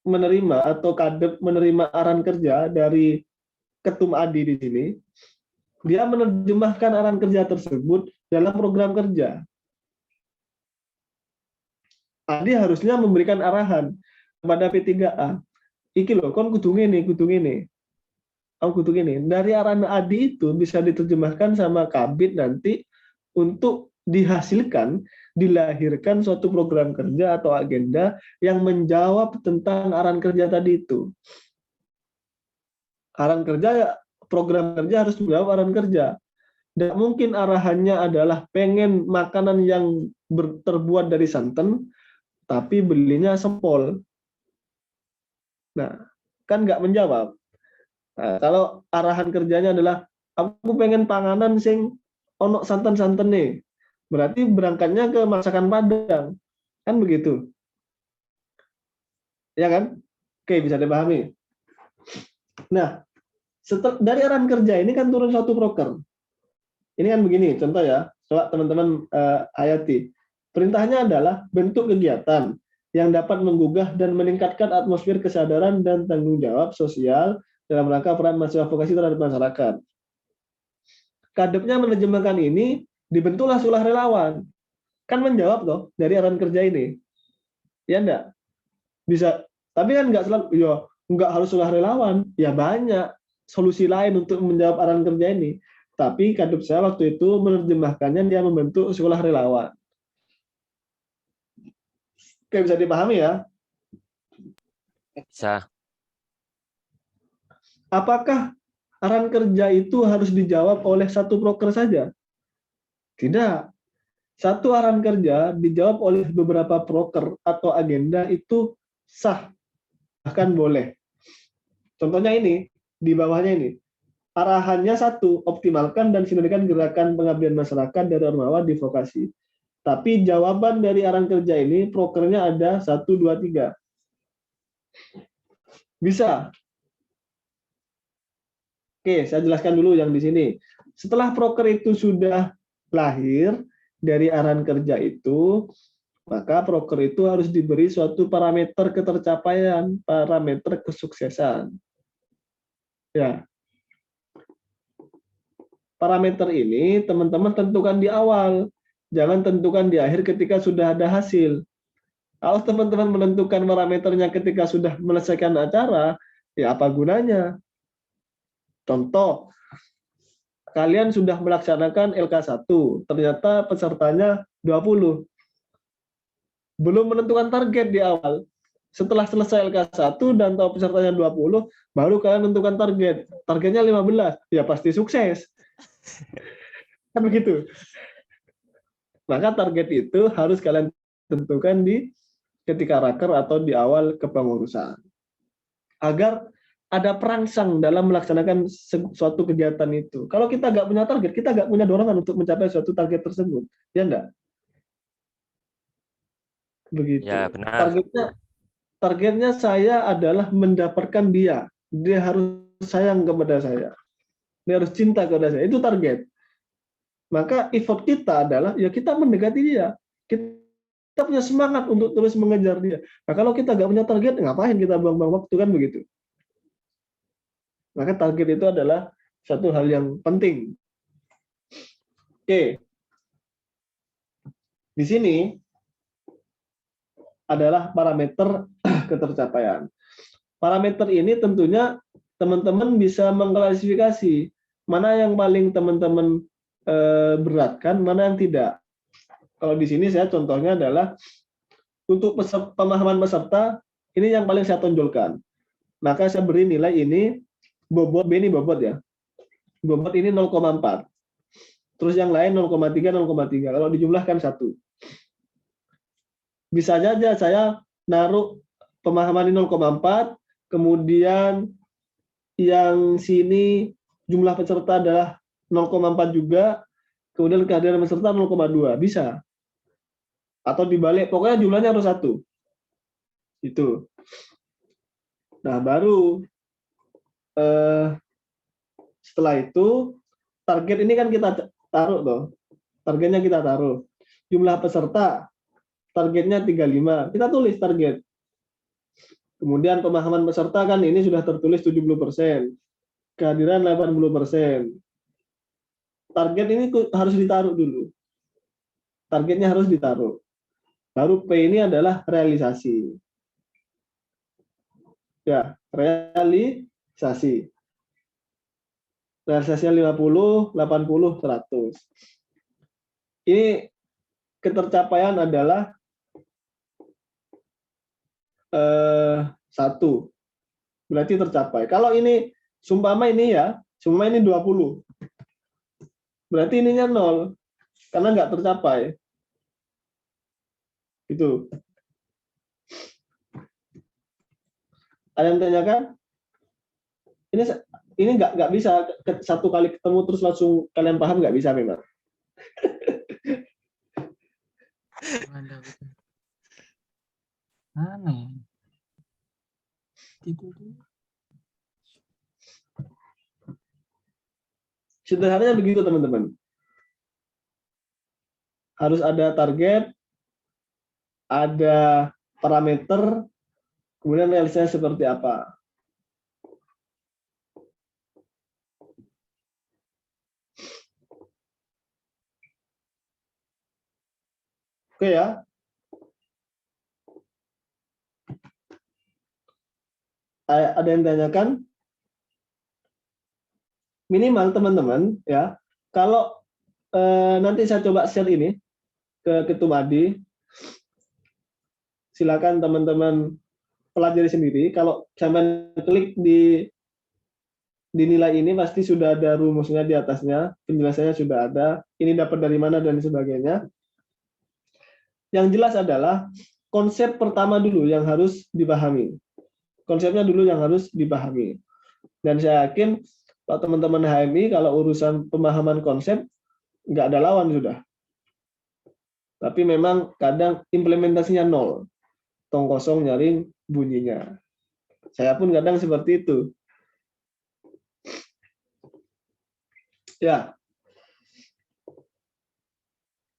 menerima atau Kadep menerima arahan kerja dari Ketum Adi di sini, dia menerjemahkan arahan kerja tersebut dalam program kerja. Adi harusnya memberikan arahan kepada P3A. Iki loh, kon kudu ngene, kudu ngene. Kudu ngene. Dari arahan Adi itu bisa diterjemahkan sama Kabid nanti untuk dihasilkan, dilahirkan suatu program kerja atau agenda yang menjawab tentang arahan kerja tadi itu. Arahan kerja, program kerja harus menjawab arahan kerja. Tidak mungkin arahannya adalah pengen makanan yang terbuat dari santan, tapi belinya sempol. Nah, kan nggak menjawab. Nah, kalau arahan kerjanya adalah, aku pengen panganan sing ono santan-santan nih, berarti berangkatnya ke masakan Padang, kan begitu, ya kan? Oke, bisa dipahami. Nah, dari arahan kerja ini kan turun suatu proker. Ini kan begini, contoh ya, coba teman-teman hayati. Perintahnya adalah bentuk kegiatan yang dapat menggugah dan meningkatkan atmosfer kesadaran dan tanggung jawab sosial dalam rangka peran mahasiswa vokasi terhadap masyarakat. Kadepnya menerjemahkan ini, dibentuklah sulah relawan. Kan menjawab toh dari arahan kerja ini. Ya enggak? Bisa, tapi kan enggak selalu, ya enggak harus sulah relawan. Ya banyak solusi lain untuk menjawab arahan kerja ini. Tapi kadep saya waktu itu menerjemahkannya dia membentuk sekolah relawan. Oke, bisa dipahami ya? Bisa. Apakah arahan kerja itu harus dijawab oleh satu proker saja? Tidak. Satu arahan kerja dijawab oleh beberapa proker atau agenda itu sah, bahkan boleh. Contohnya ini, di bawahnya ini. Arahannya satu, optimalkan dan sinergikan gerakan pengabdian masyarakat dari Ormawa di vokasi. Tapi jawaban dari arahan kerja ini, prokernya ada 1, 2, 3. Bisa. Oke, saya jelaskan dulu yang di sini. Setelah proker itu sudah lahir dari arahan kerja itu, maka proker itu harus diberi suatu parameter ketercapaian, parameter kesuksesan. Ya. Parameter ini teman-teman tentukan di awal, jangan tentukan di akhir ketika sudah ada hasil. Kalau teman-teman menentukan parameternya ketika sudah menyelesaikan acara, ya apa gunanya? Contoh, kalian sudah melaksanakan LK1, ternyata pesertanya 20. Belum menentukan target di awal. Setelah selesai LK1 dan tahu pesertanya 20, baru kalian menentukan target. Targetnya 15, ya pasti sukses. Kan begitu. Maka target itu harus kalian tentukan di ketika raker atau di awal kepengurusan. Agar ada perangsang dalam melaksanakan suatu kegiatan itu. Kalau kita nggak punya target, kita nggak punya dorongan untuk mencapai suatu target tersebut. Ya enggak? Begitu. Ya, benar. Targetnya saya adalah mendapatkan dia. Dia harus sayang kepada saya. Dia harus cinta kepada saya. Itu target. Maka effort kita adalah ya kita mendekati dia. Kita punya semangat untuk terus mengejar dia. Nah, kalau kita nggak punya target, ngapain kita buang-buang waktu, kan begitu. Maka target itu adalah satu hal yang penting. Oke. Di sini adalah parameter ketercapaian. Parameter ini tentunya teman-teman bisa mengklasifikasi mana yang paling teman-teman beratkan, mana yang tidak. Kalau di sini saya contohnya adalah untuk pemahaman peserta, ini yang paling saya tonjolkan. Maka saya beri nilai ini bobot, B ini bobot ya. Bobot ini 0,4. Terus yang lain 0,3, 0,3. Kalau dijumlahkan 1. Bisa saja saya naruh pemahaman ini 0,4, kemudian yang sini jumlah peserta adalah 0,4 juga, kemudian kehadiran peserta 0,2. Bisa. Atau dibalik, pokoknya jumlahnya harus 1. Itu. Nah, baru setelah itu target ini kan kita taruh toh. Targetnya kita taruh. Jumlah peserta targetnya 35. Kita tulis target. Kemudian pemahaman peserta kan ini sudah tertulis 70%. Kehadiran 80%. Target ini harus ditaruh dulu. Targetnya harus ditaruh. Baru P ini adalah realisasi. Ya, realisasi. Realisasinya 50, 80, 100. Ini ketercapaian adalah 1. Berarti tercapai. Kalau ini sumpama ini ya, sumpama ini 20. Berarti ininya 0. Karena nggak tercapai. Itu. Ada yang tanyakan? Ini nggak bisa satu kali ketemu terus langsung kalian paham, nggak bisa memang. Aneh. Gitu tuh. Sederhananya begitu teman-teman. Harus ada target, ada parameter, kemudian realisasinya seperti apa. Oke ya. Ada yang tanyakan? Minimal teman-teman ya, kalau nanti saya coba share ini ke Ketum Adi, silakan teman-teman pelajari sendiri. Kalau sampai klik di nilai ini pasti sudah ada rumusnya di atasnya, penjelasannya sudah ada, ini dapat dari mana dan sebagainya. Yang jelas adalah konsep pertama dulu yang harus dipahami. Konsepnya dulu yang harus dipahami. Dan saya yakin Pak teman-teman HMI kalau urusan pemahaman konsep nggak ada lawan sudah. Tapi memang kadang implementasinya 0. Tong kosong nyaring bunyinya. Saya pun kadang seperti itu. Ya.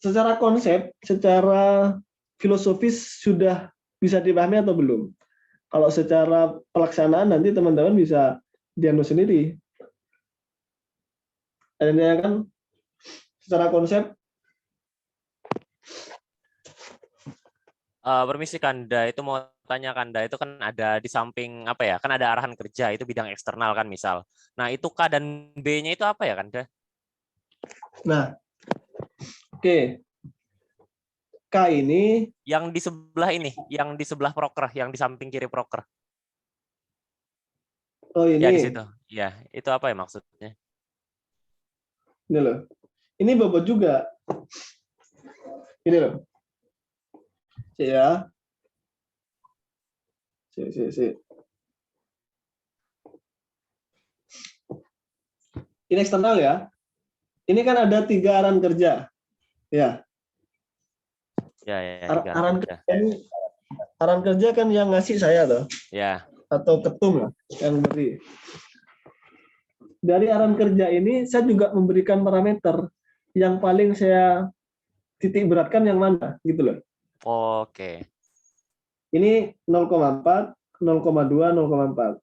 Secara konsep, secara filosofis sudah bisa dipahami atau belum? Kalau secara pelaksanaan nanti teman-teman bisa dianu sendiri. Adanya kan secara konsep. Permisi Kanda, itu mau tanya Kanda, itu kan ada di samping apa ya? Kan ada arahan kerja, itu bidang eksternal kan misal. Nah, itu K dan B-nya itu apa ya Kanda? Nah, oke. K ini yang di sebelah ini, yang di sebelah proker, yang di samping kiri proker. Oh ini. Ya di situ. Ya, itu apa ya maksudnya? Ini loh. Ini bobot juga. Ini loh. Ya. Sip. Ini eksternal ya. Ini kan ada 3 aran kerja. Ya, Ya, ya, aran kerja. kerja ini, aran kerja kan yang ngasih saya toh, Ya, atau ketum lah yang beri. Dari aran kerja ini saya juga memberikan parameter yang paling saya titik beratkan yang mana gitu loh. oke. Ini 0,4, 0,2, 0,4.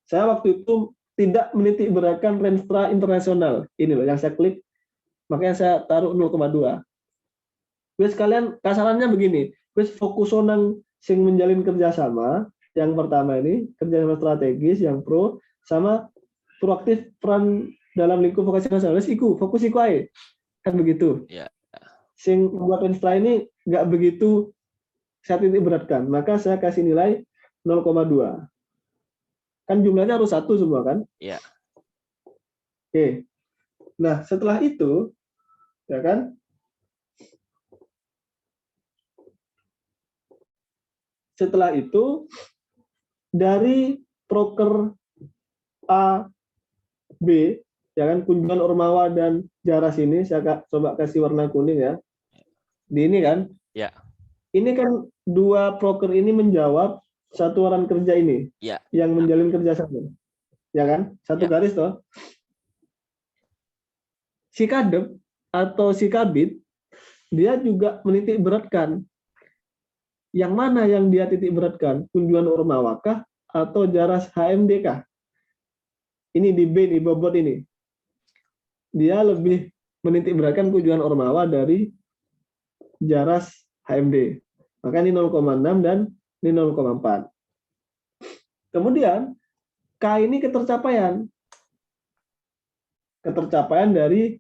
Saya waktu itu tidak menitik beratkan Renstra internasional. Ini loh yang saya klik, makanya saya taruh 0,2. Wes kalian kasarannya begini, wes fokus nang sing menjalin kerjasama. Yang pertama ini kerjasama strategis yang pro sama proaktif peran dalam lingkup vokasi nasional. Fokus iku ae. Kan begitu. Ya. Sing membuat Renstra ini nggak begitu saya titik beratkan, maka saya kasih nilai 0,2. Kan jumlahnya harus 1 semua kan? Iya. Oke. Nah, setelah itu, ya kan? Setelah itu, dari proker A, B, ya kan, kunjungan Ormawa dan Jaras ini, saya coba kasih warna kuning ya. Di ini kan? Ya. Ini kan 2 proker ini menjawab satu aran kerja ini, Ya. yang menjalin kerjasama. Ya kan? Satu Ya. garis toh. Si kadep atau si kabit, dia juga menitik beratkan. Yang mana yang dia titik beratkan? Kunjungan Ormawa kah atau Jaras HMD kah? Ini di B, di bobot ini. Dia lebih menitik beratkan kunjungan Ormawa dari Jaras HMD. Maka ini 0,6 dan ini 0,4. Kemudian K ini ketercapaian. Ketercapaian dari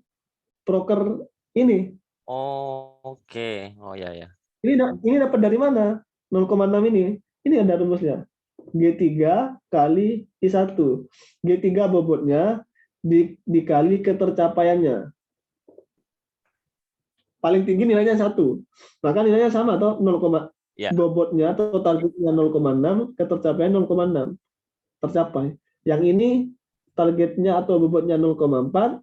proker ini. Oh, oke. Oh ya ya. Ini dapat dari mana? 0,6 ini. Ini ada rumusnya. G3 kali I1. G3 bobotnya dikali ketercapaiannya. Paling tinggi nilainya 1. Maka nilainya sama atau 0, Ya. bobotnya atau targetnya 0,6, ketercapaian 0,6. Tercapai. Yang ini targetnya atau bobotnya 0,4,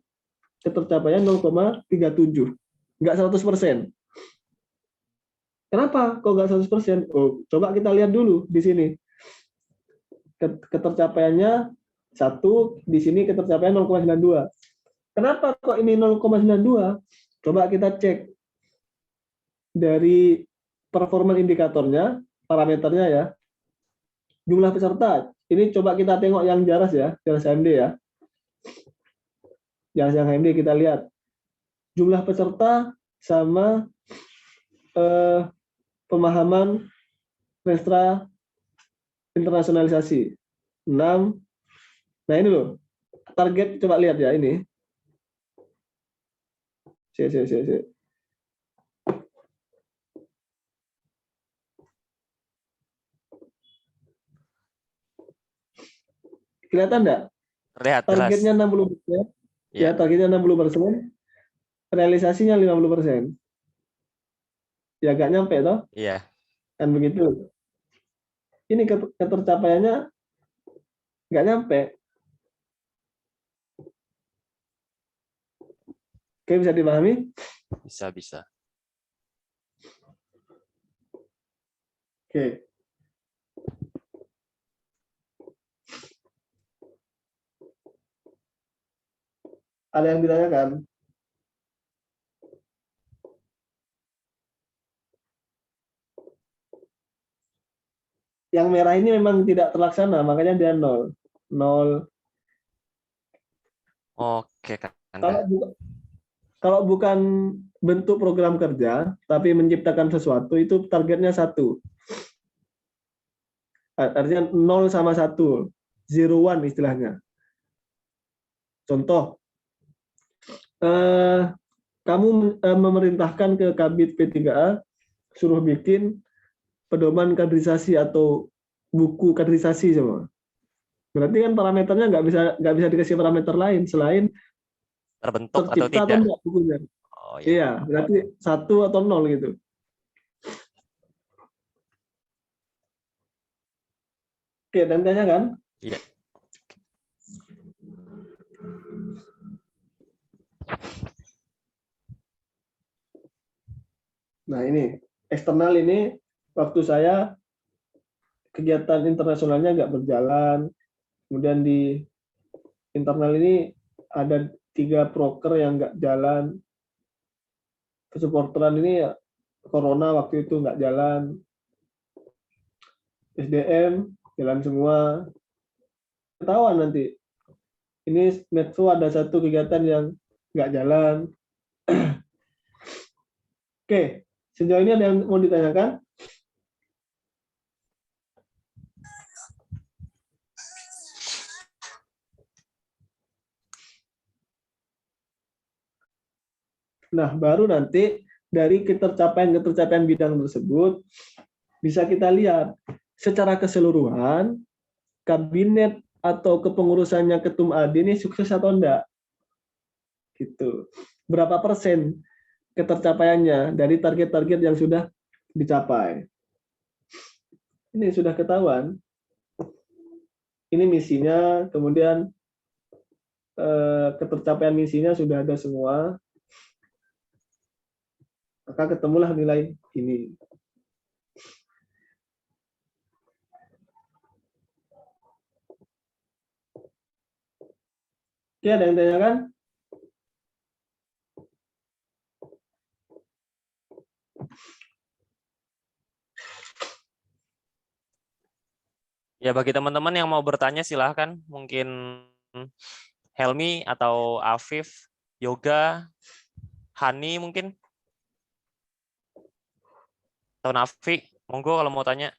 ketercapaian 0,37. Enggak 100%. Kenapa kok nggak 100%? Oh, coba kita lihat dulu di sini. Ketercapaiannya 1, di sini ketercapaian 0,92. Kenapa kok ini 0,92? Coba kita cek dari performa indikatornya, parameternya ya. Jumlah peserta. Ini coba kita tengok yang Jaras ya, Jaras HMD ya. Jaras yang HMD kita lihat. Jumlah peserta sama pemahaman Renstra internasionalisasi 6. Nah ini loh target, coba lihat ya ini. Kelihatan enggak? Lihat jelas. Targetnya 60%. Ya, targetnya 60%. Realisasinya 50%. Ya gak nyampe toh? Iya. Kan begitu. Ini ketercapaiannya nggak nyampe. Oke, bisa dipahami? Bisa. Oke. Ada yang ditanyakan? Yang merah ini memang tidak terlaksana, makanya dia 0. 0. Oke, Kak. Kalau bukan bentuk program kerja, tapi menciptakan sesuatu, itu targetnya 1. Artinya 0 sama 1. 0-1 istilahnya. Contoh, kamu memerintahkan ke Kabit P3A, suruh bikin pedoman kaderisasi atau buku kaderisasi semua. Berarti kan parameternya nggak bisa dikasih parameter lain selain terbentuk atau tercipta tidak. atau enggak bukunya. Oh, iya. Iya, berarti 1 atau 0 gitu. Oke, dan tanya kan? Iya. Nah ini, eksternal ini waktu saya kegiatan internasionalnya nggak berjalan, kemudian di internal ini ada 3 proker yang nggak jalan, kesupporteran ini ya, corona waktu itu nggak jalan, SDM jalan semua, ketahuan nanti. Ini Medso ada 1 kegiatan yang nggak jalan. Oke, sejauh ini ada yang mau ditanyakan? Nah, baru nanti dari ketercapaian bidang tersebut bisa kita lihat secara keseluruhan kabinet atau kepengurusannya Ketum AD ini sukses atau enggak. Gitu. Berapa persen ketercapaiannya dari target-target yang sudah dicapai. Ini sudah ketahuan. Ini misinya, kemudian ketercapaian misinya sudah ada semua. Maka ketemulah nilai ini. Oke, ada yang tanyakan? Ya, bagi teman-teman yang mau bertanya silahkan. Mungkin Helmi atau Afif, Yoga, Hani mungkin. Atau Nafi, monggo kalau mau tanya.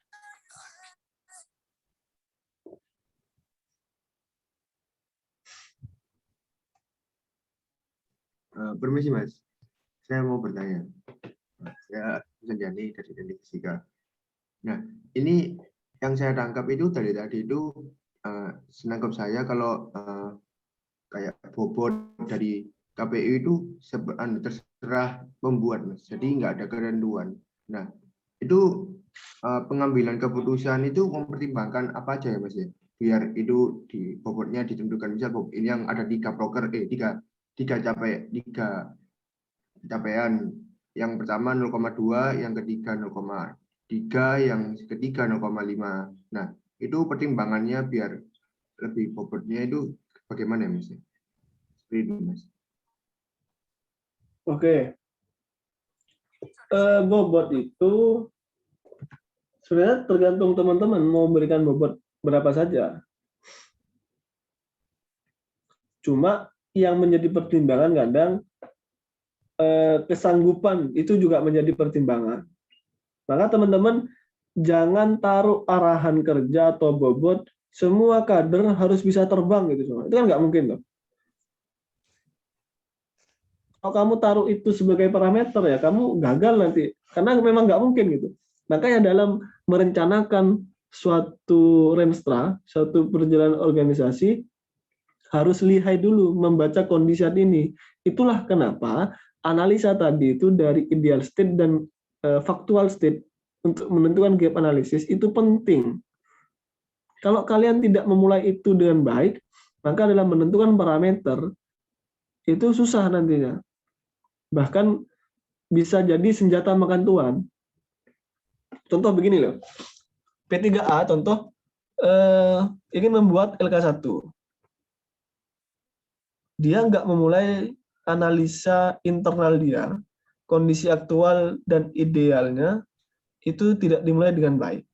Permisi Mas, saya mau bertanya. Saya Sanjani dari Teknik Fisika. Nah, ini yang saya tangkap itu dari tadi itu senangkap saya kalau kayak bobot dari KPU itu terserah pembuat Mas. Jadi nggak ada ketentuan. Nah, itu pengambilan keputusan itu mempertimbangkan apa aja ya Mas ya? Biar itu di bobotnya ditentukan. Misal ini yang ada 3 proker, 3 capaian. Yang pertama 0,2, yang ketiga 0,3, yang ketiga 0,5. Nah, itu pertimbangannya biar lebih bobotnya itu bagaimana ya Mas? Seperti itu Mas. Oke. Bobot itu sebenarnya tergantung teman-teman mau berikan bobot berapa saja. Cuma yang menjadi pertimbangan kadang kesanggupan itu juga menjadi pertimbangan. Maka teman-teman jangan taruh arahan kerja atau bobot semua kader harus bisa terbang gitu semua. Itu kan nggak mungkin loh. Kalau kamu taruh itu sebagai parameter ya kamu gagal nanti karena memang nggak mungkin gitu. Makanya dalam merencanakan suatu remstra, suatu perjalanan organisasi harus lihai dulu membaca kondisi saat ini. Itulah kenapa analisa tadi itu dari ideal state dan factual state untuk menentukan gap analisis itu penting. Kalau kalian tidak memulai itu dengan baik, maka dalam menentukan parameter itu susah nantinya. Bahkan bisa jadi senjata makan tuan. Contoh begini loh. P3A contoh ingin membuat LK1. Dia nggak memulai analisa internal dia, kondisi aktual dan idealnya itu tidak dimulai dengan baik.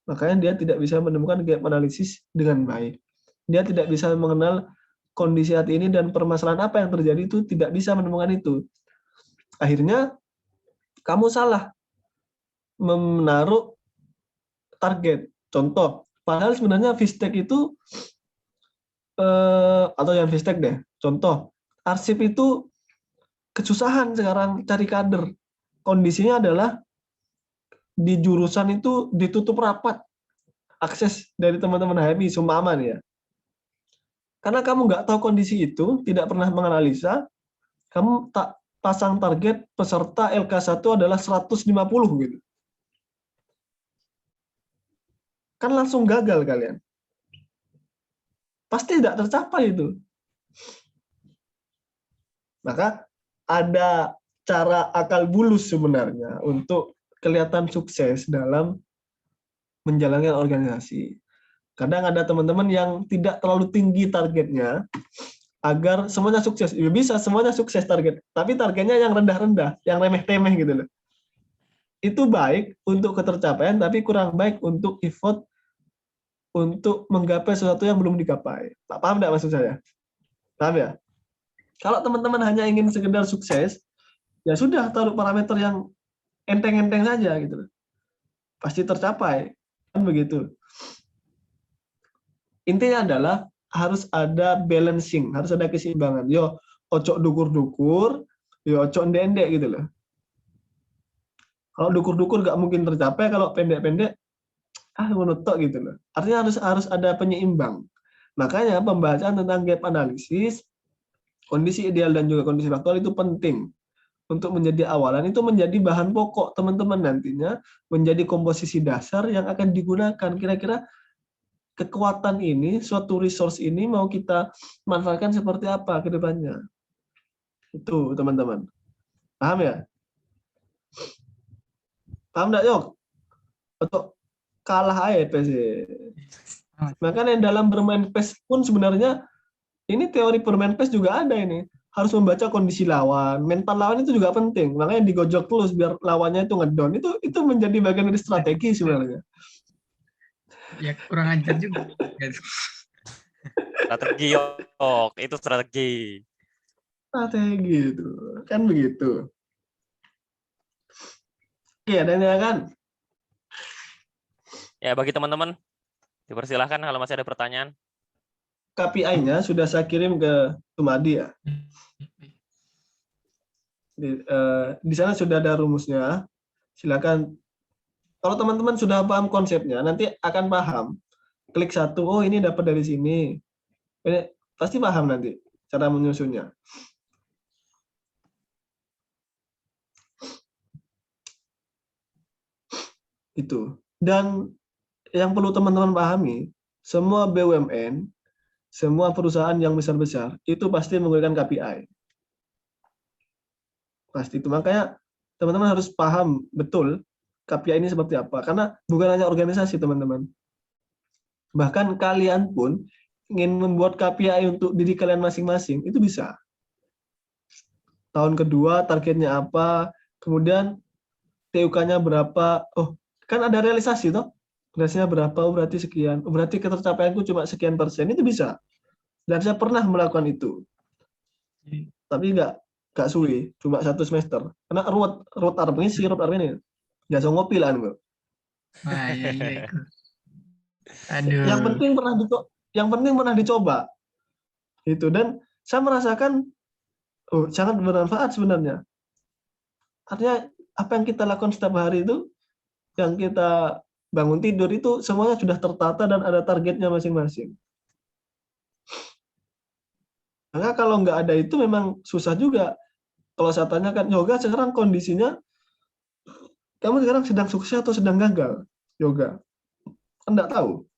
Makanya dia tidak bisa menemukan gap analisis dengan baik. Dia tidak bisa mengenal kondisi hati ini dan permasalahan apa yang terjadi itu tidak bisa menemukan itu. Akhirnya kamu salah menaruh target. Contoh, padahal sebenarnya Vistek itu atau yang Vistek deh. Contoh, arsip itu kesusahan sekarang cari kader. Kondisinya adalah di jurusan itu ditutup rapat akses dari teman-teman HMI seumpama ya. Karena kamu nggak tahu kondisi itu, tidak pernah menganalisa, kamu tak pasang target peserta LK1 adalah 150 gitu. Kan langsung gagal kalian. pasti tidak tercapai itu. Maka ada cara akal bulus sebenarnya untuk kelihatan sukses dalam menjalankan organisasi. Kadang ada teman-teman yang tidak terlalu tinggi targetnya agar semuanya sukses. Ya bisa semuanya sukses target, tapi targetnya yang rendah-rendah, yang remeh-temeh gitu loh. Itu baik untuk ketercapaian, tapi kurang baik untuk effort untuk menggapai sesuatu yang belum digapai. Paham tidak maksud saya? Paham ya? Kalau teman-teman hanya ingin sekedar sukses, ya sudah taruh parameter yang enteng-enteng saja gitu loh. Pasti tercapai. Kan begitu. Intinya adalah harus ada balancing, harus ada keseimbangan. Yo, ojo dukur-dukur, yo ojo ndek-ndek gitu loh. Kalau dukur-dukur nggak mungkin tercapai, kalau pendek-pendek menutup gitu loh. Artinya harus ada penyeimbang. Makanya pembahasan tentang gap analisis, kondisi ideal dan juga kondisi faktual itu penting untuk menjadi awalan, itu menjadi bahan pokok teman-teman nantinya, menjadi komposisi dasar yang akan digunakan. Kira-kira kekuatan ini, suatu resource ini mau kita manfaatkan seperti apa ke depannya. Itu teman-teman. Paham ya? Paham enggak, Yok? Atau kalah aja PES. Makanya dalam bermain PES pun sebenarnya ini teori bermain PES juga ada ini. Harus membaca kondisi lawan, mental lawan itu juga penting. Makanya digojok terus biar lawannya itu ngedown. Itu menjadi bagian dari strategi sebenarnya. Ya kurang ajar juga. Strategi, Yok. Itu strategi. Strategi itu. Kan begitu. Oke, ada yang kan? Ya, bagi teman-teman, dipersilahkan kalau masih ada pertanyaan. KPI-nya sudah saya kirim ke Tumadi ya. Di sana sudah ada rumusnya. Silakan. Kalau teman-teman sudah paham konsepnya, nanti akan paham. Klik satu, oh ini dapat dari sini. Ini pasti paham nanti cara menyusunnya. Itu. Dan yang perlu teman-teman pahami, semua BUMN, semua perusahaan yang besar-besar, itu pasti menggunakan KPI. Pasti itu. Makanya teman-teman harus paham betul KPI ini seperti apa. Karena bukan hanya organisasi, teman-teman. Bahkan kalian pun ingin membuat KPI untuk diri kalian masing-masing, itu bisa. Tahun kedua targetnya apa, kemudian TUK-nya berapa, oh kan ada realisasi toh, realisasinya berapa, oh berarti sekian, oh berarti ketercapaianku cuma sekian persen, itu bisa. Dan saya pernah melakukan itu. Tapi nggak suwe, cuma 1 semester. Karena road arp ini, si road arp ini, nggak ngopi lah. Wah, iya. Aduh. Yang penting pernah dicoba. Itu, dan saya merasakan sangat bermanfaat sebenarnya. Artinya apa yang kita lakukan setiap hari itu, yang kita bangun tidur itu semuanya sudah tertata dan ada targetnya masing-masing. Maka kalau nggak ada itu memang susah juga. Kalau saya tanyakan, Yoga sekarang kondisinya, kamu sekarang sedang sukses atau sedang gagal? Yoga, kan nggak tahu.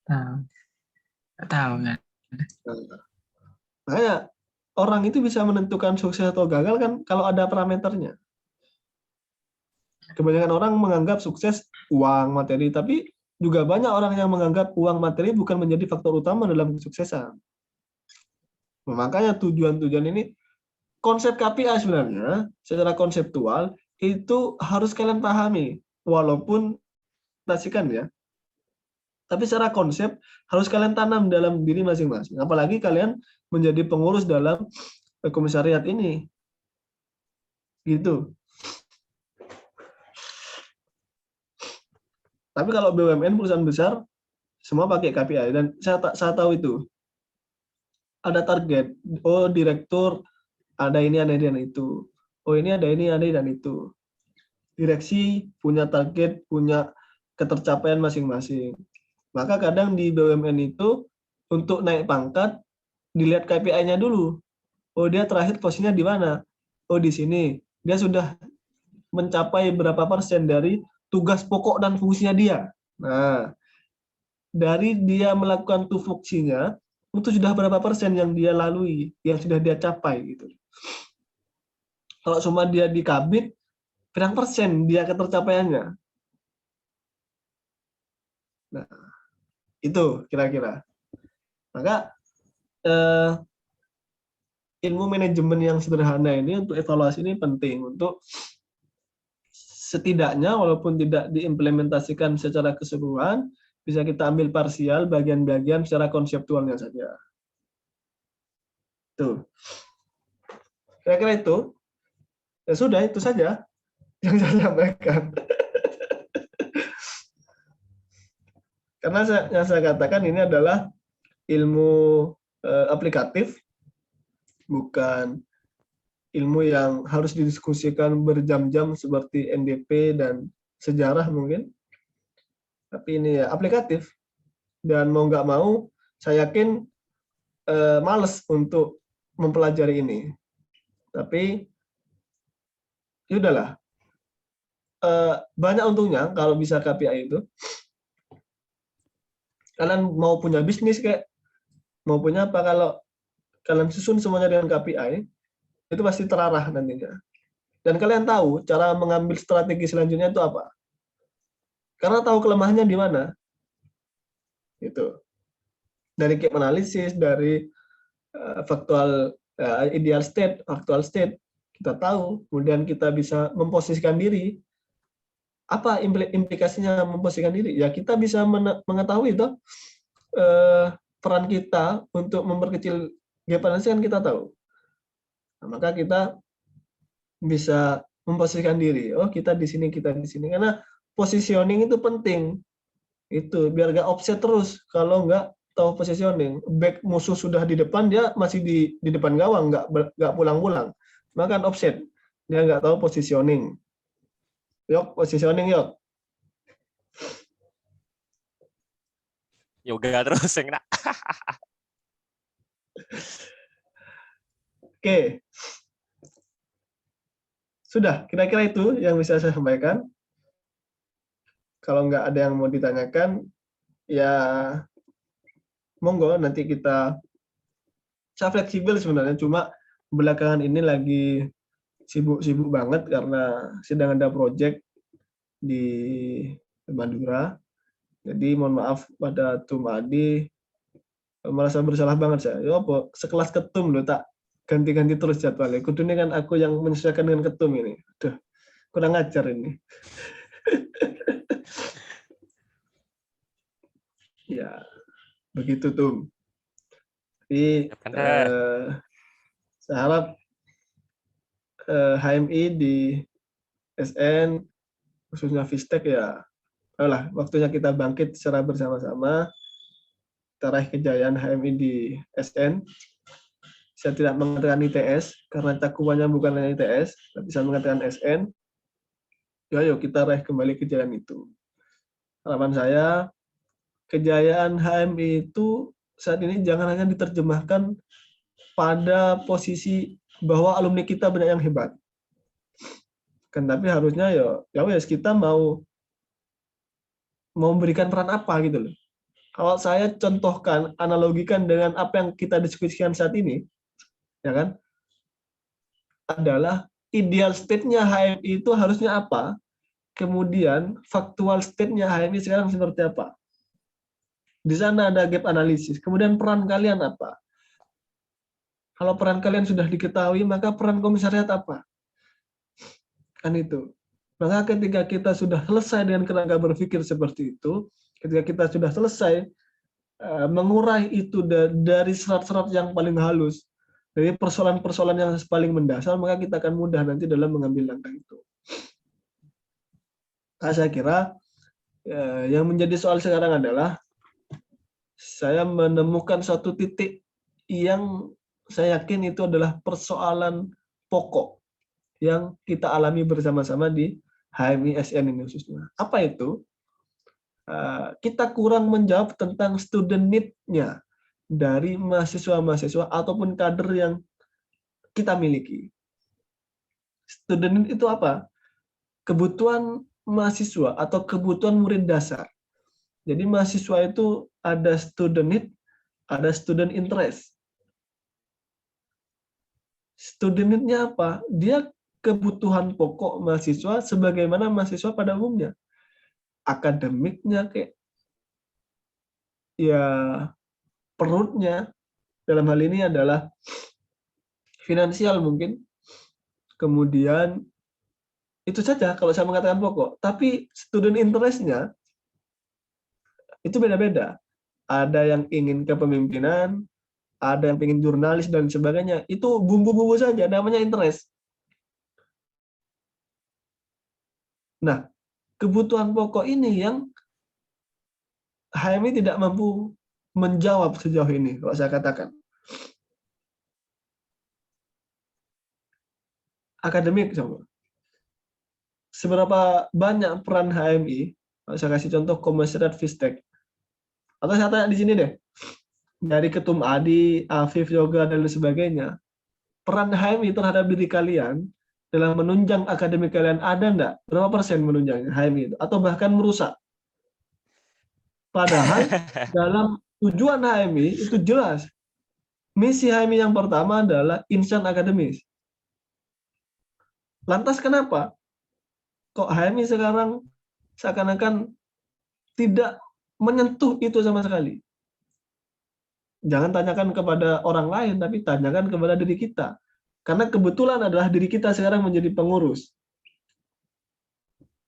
Nggak tahu kan. Makanya orang itu bisa menentukan sukses atau gagal kan kalau ada parameternya. Kebanyakan orang menganggap sukses uang, materi, tapi juga banyak orang yang menganggap uang, materi bukan menjadi faktor utama dalam kesuksesan. Makanya tujuan-tujuan ini, konsep KPI sebenarnya secara konseptual itu harus kalian pahami, walaupun tasikan ya. Tapi secara konsep harus kalian tanam dalam diri masing-masing. Apalagi kalian menjadi pengurus dalam komisariat ini. Gitu. Tapi kalau BUMN perusahaan besar semua pakai KPI, dan saya tahu itu. Ada target. Oh, direktur ada ini, ada ini, dan itu. Oh, ini ada ini, ada ini, dan itu. Direksi punya target, punya ketercapaian masing-masing. Maka kadang di BUMN itu untuk naik pangkat dilihat KPI-nya dulu. Oh, dia terakhir posisinya di mana? Oh, di sini. Dia sudah mencapai berapa persen dari tugas pokok dan fungsinya dia. Nah, dari dia melakukan tupoksinya, itu sudah berapa persen yang dia lalui, yang sudah dia capai gitu. Kalau cuma dia di kabit, berapa persen dia ketercapaiannya? Nah, itu kira-kira. Maka ilmu manajemen yang sederhana ini untuk evaluasi ini penting untuk setidaknya walaupun tidak diimplementasikan secara keseluruhan, bisa kita ambil parsial bagian-bagian secara konseptualnya saja. Tuh. Kira-kira itu. Ya sudah, itu saja yang saya sampaikan. Karena yang saya katakan ini adalah ilmu aplikatif, bukan ilmu yang harus didiskusikan berjam-jam seperti NDP dan sejarah mungkin. Tapi ini ya aplikatif. Dan mau nggak mau, saya yakin males untuk mempelajari ini. Tapi ya udahlah. Banyak untungnya kalau bisa KPI itu. Kalian mau punya bisnis kayak, mau punya apa, kalau kalian susun semuanya dengan KPI, itu pasti terarah nantinya. Dan kalian tahu cara mengambil strategi selanjutnya itu apa. Karena tahu kelemahannya di mana. Itu. Dari gap analysis, dari faktual ideal state, faktual state, kita tahu, kemudian kita bisa memposisikan diri. Apa implikasinya memposisikan diri? Ya kita bisa mengetahui itu peran kita untuk memperkecil gap analysis kan kita tahu. Nah, maka kita bisa memposisikan diri. Oh kita di sini, kita di sini. Karena positioning itu penting. Itu biar gak offset terus. Kalau nggak tahu positioning, back musuh sudah di depan, dia masih di depan gawang, nggak pulang-pulang. Maka kan offset, dia nggak tahu positioning. Yok, positioning yok. Yoga terus yang nak. Oke. Sudah, kira-kira itu yang bisa saya sampaikan. Kalau nggak ada yang mau ditanyakan, ya monggo nanti kita. Saya fleksibel sebenarnya, cuma belakangan ini lagi sibuk-sibuk banget karena sedang ada proyek di Madura. Jadi mohon maaf pada Tum Adi, merasa bersalah banget saya. Ya apa, sekelas ketum loh tak ganti-ganti terus jadwalnya. Kudu ini kan aku yang menyesuaikan dengan ketum ini. Aduh, kurang ajar ini. Ya, begitu Tum. Jadi saya harap HMI di SN, khususnya Vistek ya, ayolah, waktunya kita bangkit secara bersama-sama, kita raih kejayaan HMI di SN. Saya tidak mengatakan ITS, karena cakupannya bukan hanya ITS, tapi saya mengatakan SN. Ya, ayo kita raih kembali kejayaan itu. Harapan saya, kejayaan HMI itu saat ini jangan hanya diterjemahkan pada posisi bahwa alumni kita banyak yang hebat. Kan tapi harusnya ya wes kita mau memberikan peran apa gitu loh. Kalau saya contohkan, analogikan dengan apa yang kita diskusikan saat ini, ya kan, adalah ideal state-nya HMI itu harusnya apa, kemudian faktual state-nya HMI sekarang seperti apa. Di sana ada gap analisis, kemudian peran kalian apa. Kalau peran kalian sudah diketahui, maka peran komisariat apa? Kan itu. Maka ketika kita sudah selesai dengan kerangka berpikir seperti itu, ketika kita sudah selesai mengurai itu dari serat-serat yang paling halus, dari persoalan-persoalan yang paling mendasar, maka kita akan mudah nanti dalam mengambil langkah itu. Nah, saya kira yang menjadi soal sekarang adalah saya menemukan suatu titik yang saya yakin itu adalah persoalan pokok yang kita alami bersama-sama di HMI SN ini khususnya. Apa itu? Kita kurang menjawab tentang student need-nya dari mahasiswa-mahasiswa ataupun kader yang kita miliki. Student need itu apa? Kebutuhan mahasiswa atau kebutuhan murid dasar. Jadi mahasiswa itu ada student need, ada student interest. Student need-nya apa? Dia kebutuhan pokok mahasiswa sebagaimana mahasiswa pada umumnya. Akademiknya kayak ya perutnya dalam hal ini adalah finansial mungkin. Kemudian itu saja kalau saya mengatakan pokok. Tapi student interest-nya itu beda-beda. Ada yang ingin kepemimpinan, ada yang ingin jurnalis dan sebagainya. Itu bumbu-bumbu saja, namanya interest. Nah, kebutuhan pokok ini yang HMI tidak mampu menjawab sejauh ini, kalau saya katakan. Akademik, coba. Seberapa banyak peran HMI? Kalau saya kasih contoh Komisariat Fistek. Atau saya tanya di sini deh, dari Ketum Adi, Afif, Yoga, dan lain sebagainya, peran HMI terhadap diri kalian dalam menunjang akademik kalian ada enggak? Berapa persen menunjang HMI itu? Atau bahkan merusak? Padahal dalam tujuan HMI itu jelas. Misi HMI yang pertama adalah insan akademis. Lantas kenapa? Kok HMI sekarang seakan-akan tidak menyentuh itu sama sekali? Jangan tanyakan kepada orang lain, tapi tanyakan kepada diri kita. Karena kebetulan adalah diri kita sekarang menjadi pengurus.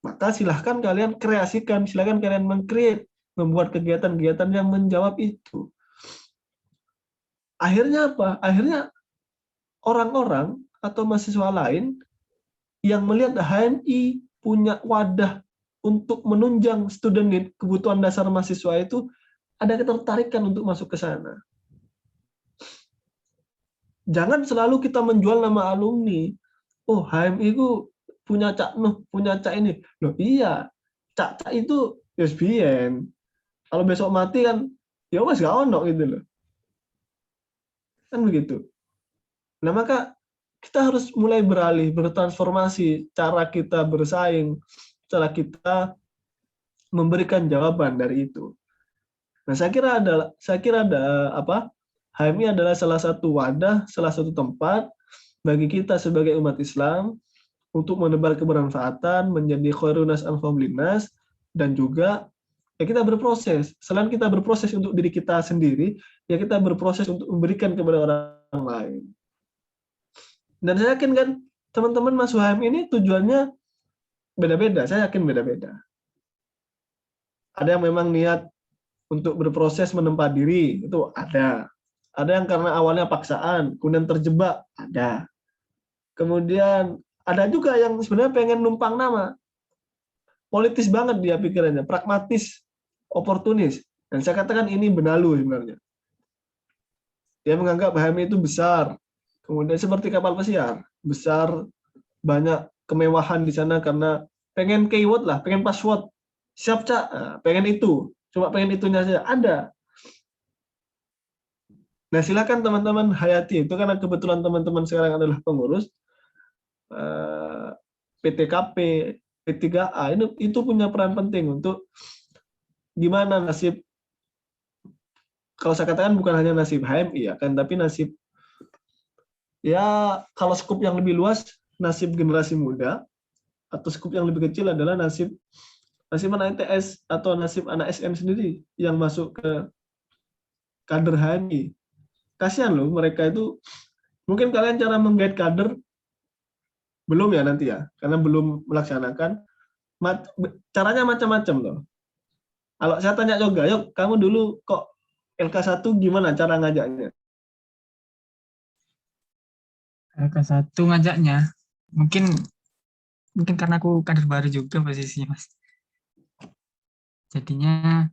Maka silahkan kalian kreasikan, silahkan kalian meng-create, membuat kegiatan-kegiatan yang menjawab itu. Akhirnya apa? Akhirnya orang-orang atau mahasiswa lain yang melihat HMI punya wadah untuk menunjang student need, kebutuhan dasar mahasiswa itu, ada ketertarikan untuk masuk ke sana. Jangan selalu kita menjual nama alumni. Oh, HMI itu punya Cak Nuh, punya Cak ini. Loh iya, Cak itu lesbian. Kalau besok mati kan, ya mas gak ono gitu loh. Kan begitu. Nah maka kita harus mulai beralih, bertransformasi cara kita bersaing, cara kita memberikan jawaban dari itu. Nah, saya kira ada apa? HMI adalah salah satu wadah, salah satu tempat bagi kita sebagai umat Islam untuk menebar kebermanfaatan, menjadi khairun nas anfa'ul linnas, dan juga ya kita berproses. Selain kita berproses untuk diri kita sendiri, ya kita berproses untuk memberikan kepada orang lain. Dan saya yakin kan teman-teman masuk HMI ini tujuannya beda-beda. Saya yakin beda-beda. Ada yang memang niat untuk berproses menempa diri, itu ada. Ada yang karena awalnya paksaan, kemudian terjebak, ada. Kemudian ada juga yang sebenarnya pengen numpang nama. Politis banget dia pikirannya, pragmatis, oportunis. Dan saya katakan ini benalu sebenarnya. Dia menganggap HMI itu besar. Kemudian seperti kapal pesiar, besar, banyak kemewahan di sana karena pengen keyword lah, pengen password. Siap, Cak, nah, pengen itu. Cuma pengen itunya saja, ada. Nah, silakan teman-teman hayati itu karena kebetulan teman-teman sekarang adalah pengurus PTKP, P3A, itu punya peran penting untuk gimana nasib, kalau saya katakan bukan hanya nasib HMI ya kan, tapi nasib ya kalau skup yang lebih luas nasib generasi muda, atau skup yang lebih kecil adalah nasib anak ITS atau nasib anak SM sendiri yang masuk ke kader HMI. Kasihan loh mereka itu, mungkin kalian cara menggait kader belum ya nanti ya, karena belum melaksanakan. Caranya macam-macam loh. Kalau saya tanya Yoga, yuk kamu dulu kok LK1 gimana cara ngajaknya? LK1 ngajaknya, mungkin karena aku kader baru juga posisinya, Mas. Jadinya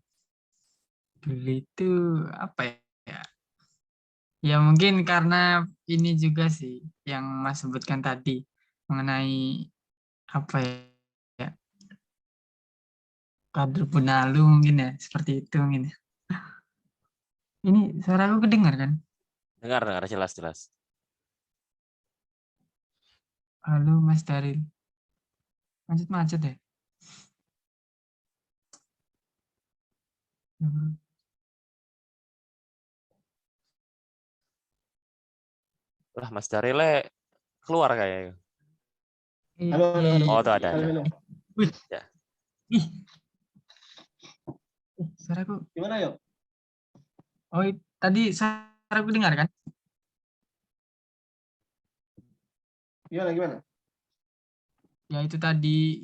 dulu itu apa ya? Ya mungkin karena ini juga sih yang Mas sebutkan tadi mengenai apa ya? Kader benalu mungkin ya, seperti itu mungkin ya. Ini suara aku kedengar kan? Dengar jelas. Halo Mas Daril. Macet ya? Ya, bro. Lah Mas Darile keluar kayaknya. Halo, halo, halo. Oh, tuh ada. Halo, halo. Wih. Ya. Ih. Suaraku. Gimana yuk? Oh, tadi suaraku dengar kan? Gimana? Ya itu tadi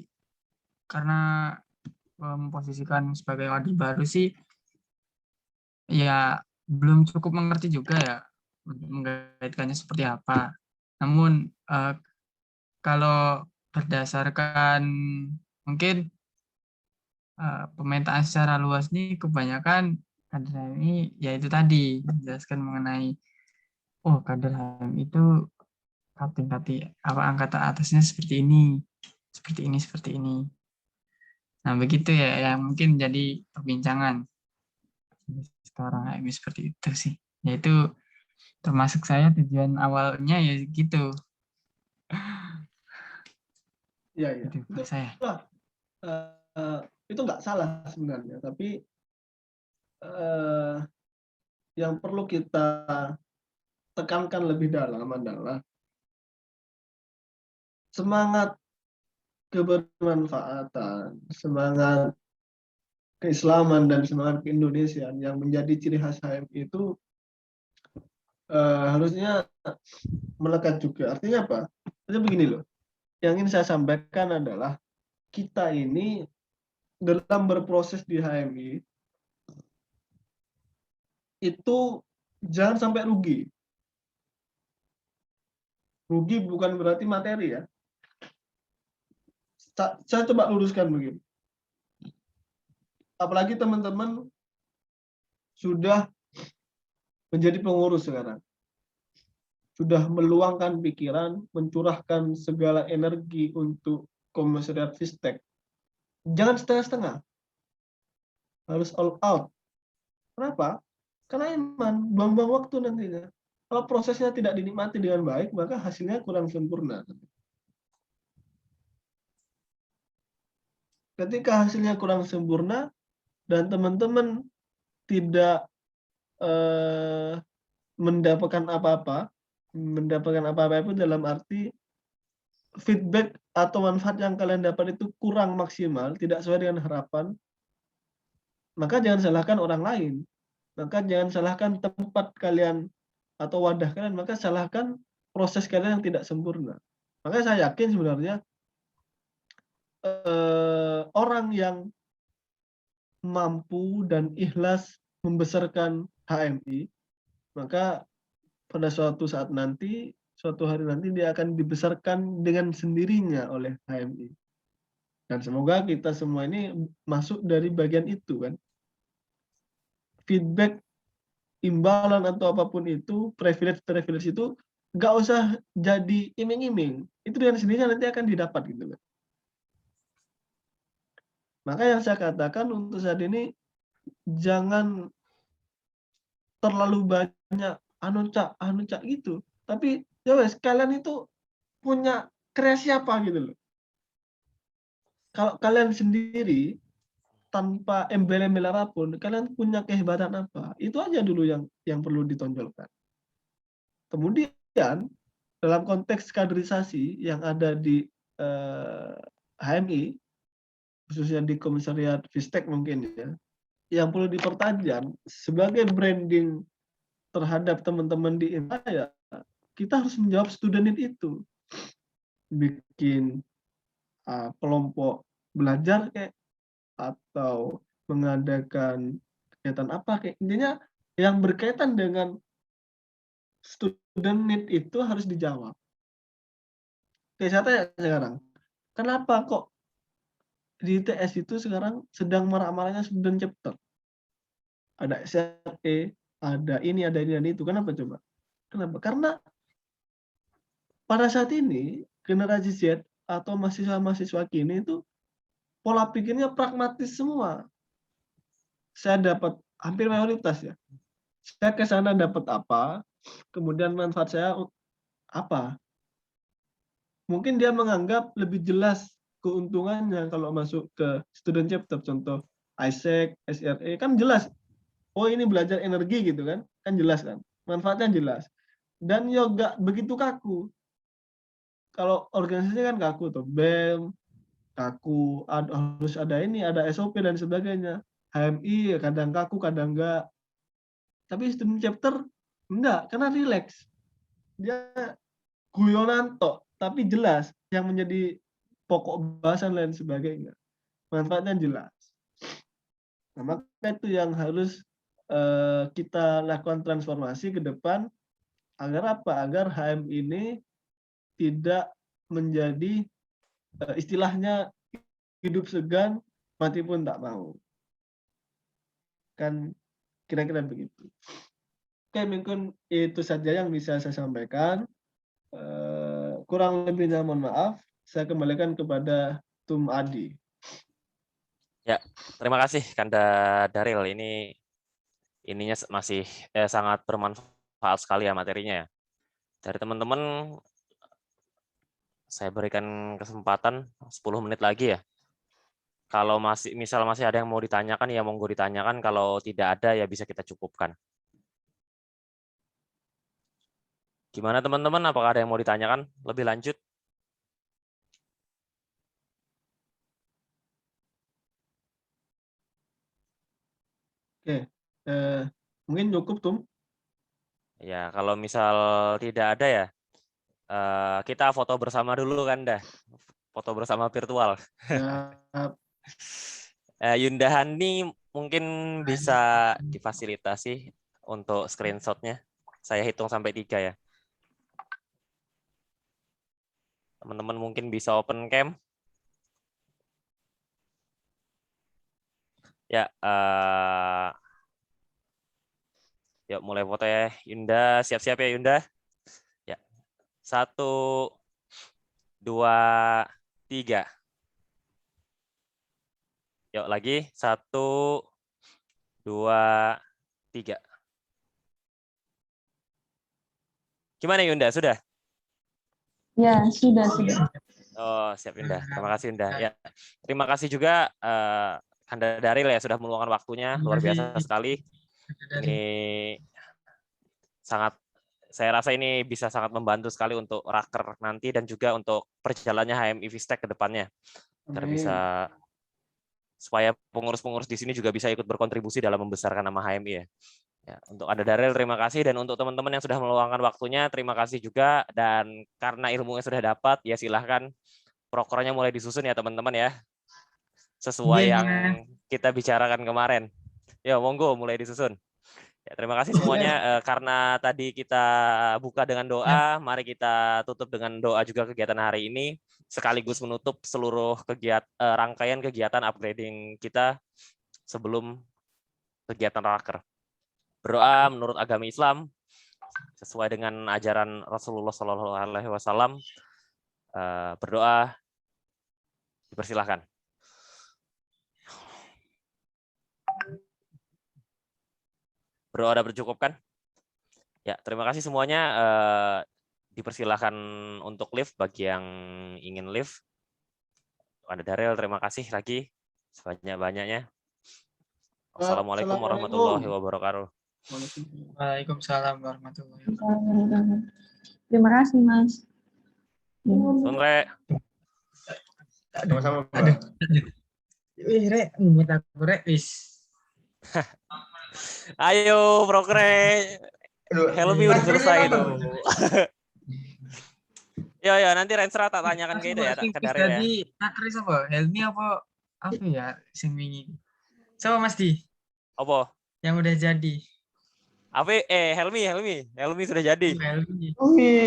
karena memposisikan sebagai kader baru sih ya belum cukup mengerti juga ya untuk mengkaitkannya seperti apa. Namun kalau berdasarkan mungkin pemetaan secara luas nih kebanyakan kader HMI ya itu tadi menjelaskan mengenai kader HMI itu kating-kating apa angkatan atasnya seperti ini. Nah, begitu ya yang mungkin jadi perbincangan sekarang HMI seperti itu sih. Yaitu termasuk saya tujuan awalnya ya gitu. Iya. Itu Itu saya. itu nggak salah sebenarnya, tapi yang perlu kita tekankan lebih dalam adalah semangat kebermanfaatan, semangat keislaman dan semangat keindonesiaan yang menjadi ciri khas HMI itu harusnya melekat juga. Artinya apa? Artinya begini loh. Yang ingin saya sampaikan adalah kita ini dalam berproses di HMI itu jangan sampai rugi. Rugi bukan berarti materi ya. Saya coba luruskan begini. Apalagi teman-teman sudah menjadi pengurus sekarang. Sudah meluangkan pikiran, mencurahkan segala energi untuk Komisariat Fistek. Jangan setengah-setengah. Harus all out. Kenapa? Karena iman, buang-buang waktu nantinya. Kalau prosesnya tidak dinikmati dengan baik, maka hasilnya kurang sempurna. Ketika hasilnya kurang sempurna, dan teman-teman tidak mendapatkan apa-apa itu dalam arti feedback atau manfaat yang kalian dapat itu kurang maksimal, tidak sesuai dengan harapan, maka jangan salahkan orang lain. Maka jangan salahkan tempat kalian atau wadah kalian, maka salahkan proses kalian yang tidak sempurna. Maka saya yakin sebenarnya orang yang mampu dan ikhlas membesarkan HMI, maka pada suatu saat nanti, suatu hari nanti dia akan dibesarkan dengan sendirinya oleh HMI. Dan semoga kita semua ini masuk dari bagian itu kan. Feedback, imbalan atau apapun itu, privilege itu nggak usah jadi iming-iming. Itu dengan sendirinya nanti akan didapat gitu kan. Maka yang saya katakan untuk saat ini jangan terlalu banyak anu cak gitu. Tapi ya wes kalian itu punya kreasi apa gitu loh. Kalau kalian sendiri tanpa embel-embel apapun, kalian punya kehebatan apa? Itu aja dulu yang perlu ditonjolkan. Kemudian dalam konteks kaderisasi yang ada di HMI, khususnya di Komisariat Fistek mungkin ya, yang perlu dipertajam sebagai branding terhadap teman-teman di INTA ya, kita harus menjawab student need itu. Bikin kelompok belajar kayak atau mengadakan kegiatan apa kayak, intinya yang berkaitan dengan student need itu harus dijawab. Kayak saya tanya sekarang, kenapa kok di ITS itu sekarang sedang marak-maraknya student chapter? Ada SRE, ada ini, dan itu. Kenapa coba? Kenapa? Karena pada saat ini generasi Z atau mahasiswa-mahasiswa kini itu pola pikirnya pragmatis semua. Saya dapat hampir mayoritas ya. Saya ke sana dapat apa, kemudian manfaat saya apa. Mungkin dia menganggap lebih jelas keuntungannya kalau masuk ke student chapter, contoh ISEC, SRE, kan jelas. Oh ini belajar energi gitu kan jelas kan. Manfaatnya jelas. dan ya nggak begitu kaku. Kalau organisasi kan kaku tuh, BEM kaku, harus ada ini, ada SOP dan sebagainya. HMI kadang kaku, kadang enggak. Tapi student chapter enggak, karena relax. Dia guyonan tok, tapi jelas yang menjadi pokok bahasan lain sebagainya. Manfaatnya jelas. Nah, maka itu yang harus kita lakukan transformasi ke depan agar apa? Agar HM ini tidak menjadi istilahnya hidup segan, mati pun tak mau. Kan kira-kira begitu. Oke, mungkin itu saja yang bisa saya sampaikan. Kurang lebihnya mohon maaf. Saya kembalikan kepada Tum Adi. Ya, terima kasih Kanda Daril. Ininya masih sangat bermanfaat sekali ya materinya ya. Dari teman-teman saya berikan kesempatan 10 menit lagi ya. Kalau misal masih ada yang mau ditanyakan ya monggo ditanyakan, kalau tidak ada ya bisa kita cukupkan. Gimana teman-teman, apakah ada yang mau ditanyakan lebih lanjut? Oke, mungkin cukup Tum. Ya, kalau misal tidak ada ya, kita foto bersama dulu kan dah. Foto bersama virtual. Yunda Hani mungkin bisa difasilitasi untuk screenshotnya. Saya hitung sampai 3 ya. Teman-teman mungkin bisa open cam. Ya, yuk mulai foto ya. Yunda, siap-siap ya Yunda. Ya, 1, 2, 3. Yuk lagi, 1, 2, 3. Gimana Yunda, sudah? Ya, sudah. Oh, siap Yunda. Terima kasih Yunda. Ya, terima kasih juga Kanda Daril ya sudah meluangkan waktunya, luar biasa sekali. Ini saya rasa ini bisa sangat membantu sekali untuk raker nanti dan juga untuk perjalanannya HMI Vistek ke depannya. Agar bisa supaya pengurus-pengurus di sini juga bisa ikut berkontribusi dalam membesarkan nama HMI ya. Ya, untuk Anda Daril terima kasih, dan untuk teman-teman yang sudah meluangkan waktunya terima kasih juga, dan karena ilmunya sudah dapat ya silahkan prokernya mulai disusun ya teman-teman ya, sesuai yang kita bicarakan kemarin. Ya monggo mulai disusun. Ya, terima kasih semuanya. Karena tadi kita buka dengan doa, mari kita tutup dengan doa juga kegiatan hari ini, sekaligus menutup seluruh rangkaian kegiatan upgrading kita sebelum kegiatan raker. Berdoa menurut agama Islam sesuai dengan ajaran Rasulullah SAW. Berdoa dipersilahkan. Berdoa udah bercukup kan? Ya, terima kasih semuanya. Dipersilahkan untuk live bagi yang ingin live. Anda Daril, terima kasih lagi sebanyak-banyaknya. Assalamualaikum warahmatullahi wabarakatuh. Waalaikumsalam warahmatullahi wabarakatuh. Terima kasih, Mas. Sunre. Sama-sama, Pak. Wih, Rek, ngumit aku, Rek, wis. Ayo, Prokre. Helmi udah selesai tuh. Ya, nanti Rensra tak tanyakan ke itu ya, tak ke Daril ya. Jadi, Chris apa? Helmi apa ya sing wingi? Coba Mas Di, Apa? yang udah jadi. Helmi sudah jadi. Helmi.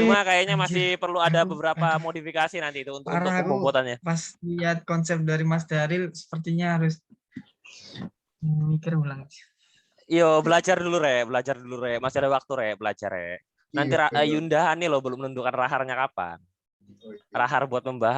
Cuma kayaknya masih perlu ada beberapa modifikasi nanti itu untuk pembuatannya. Pas lihat konsep dari Mas Daril, sepertinya harus mikir ulang. Yo, belajar dulu Re. Masih ada waktu Re, belajar Re. Nanti Yunda Hani loh belum menentukan raharnya kapan. Rahar buat membahas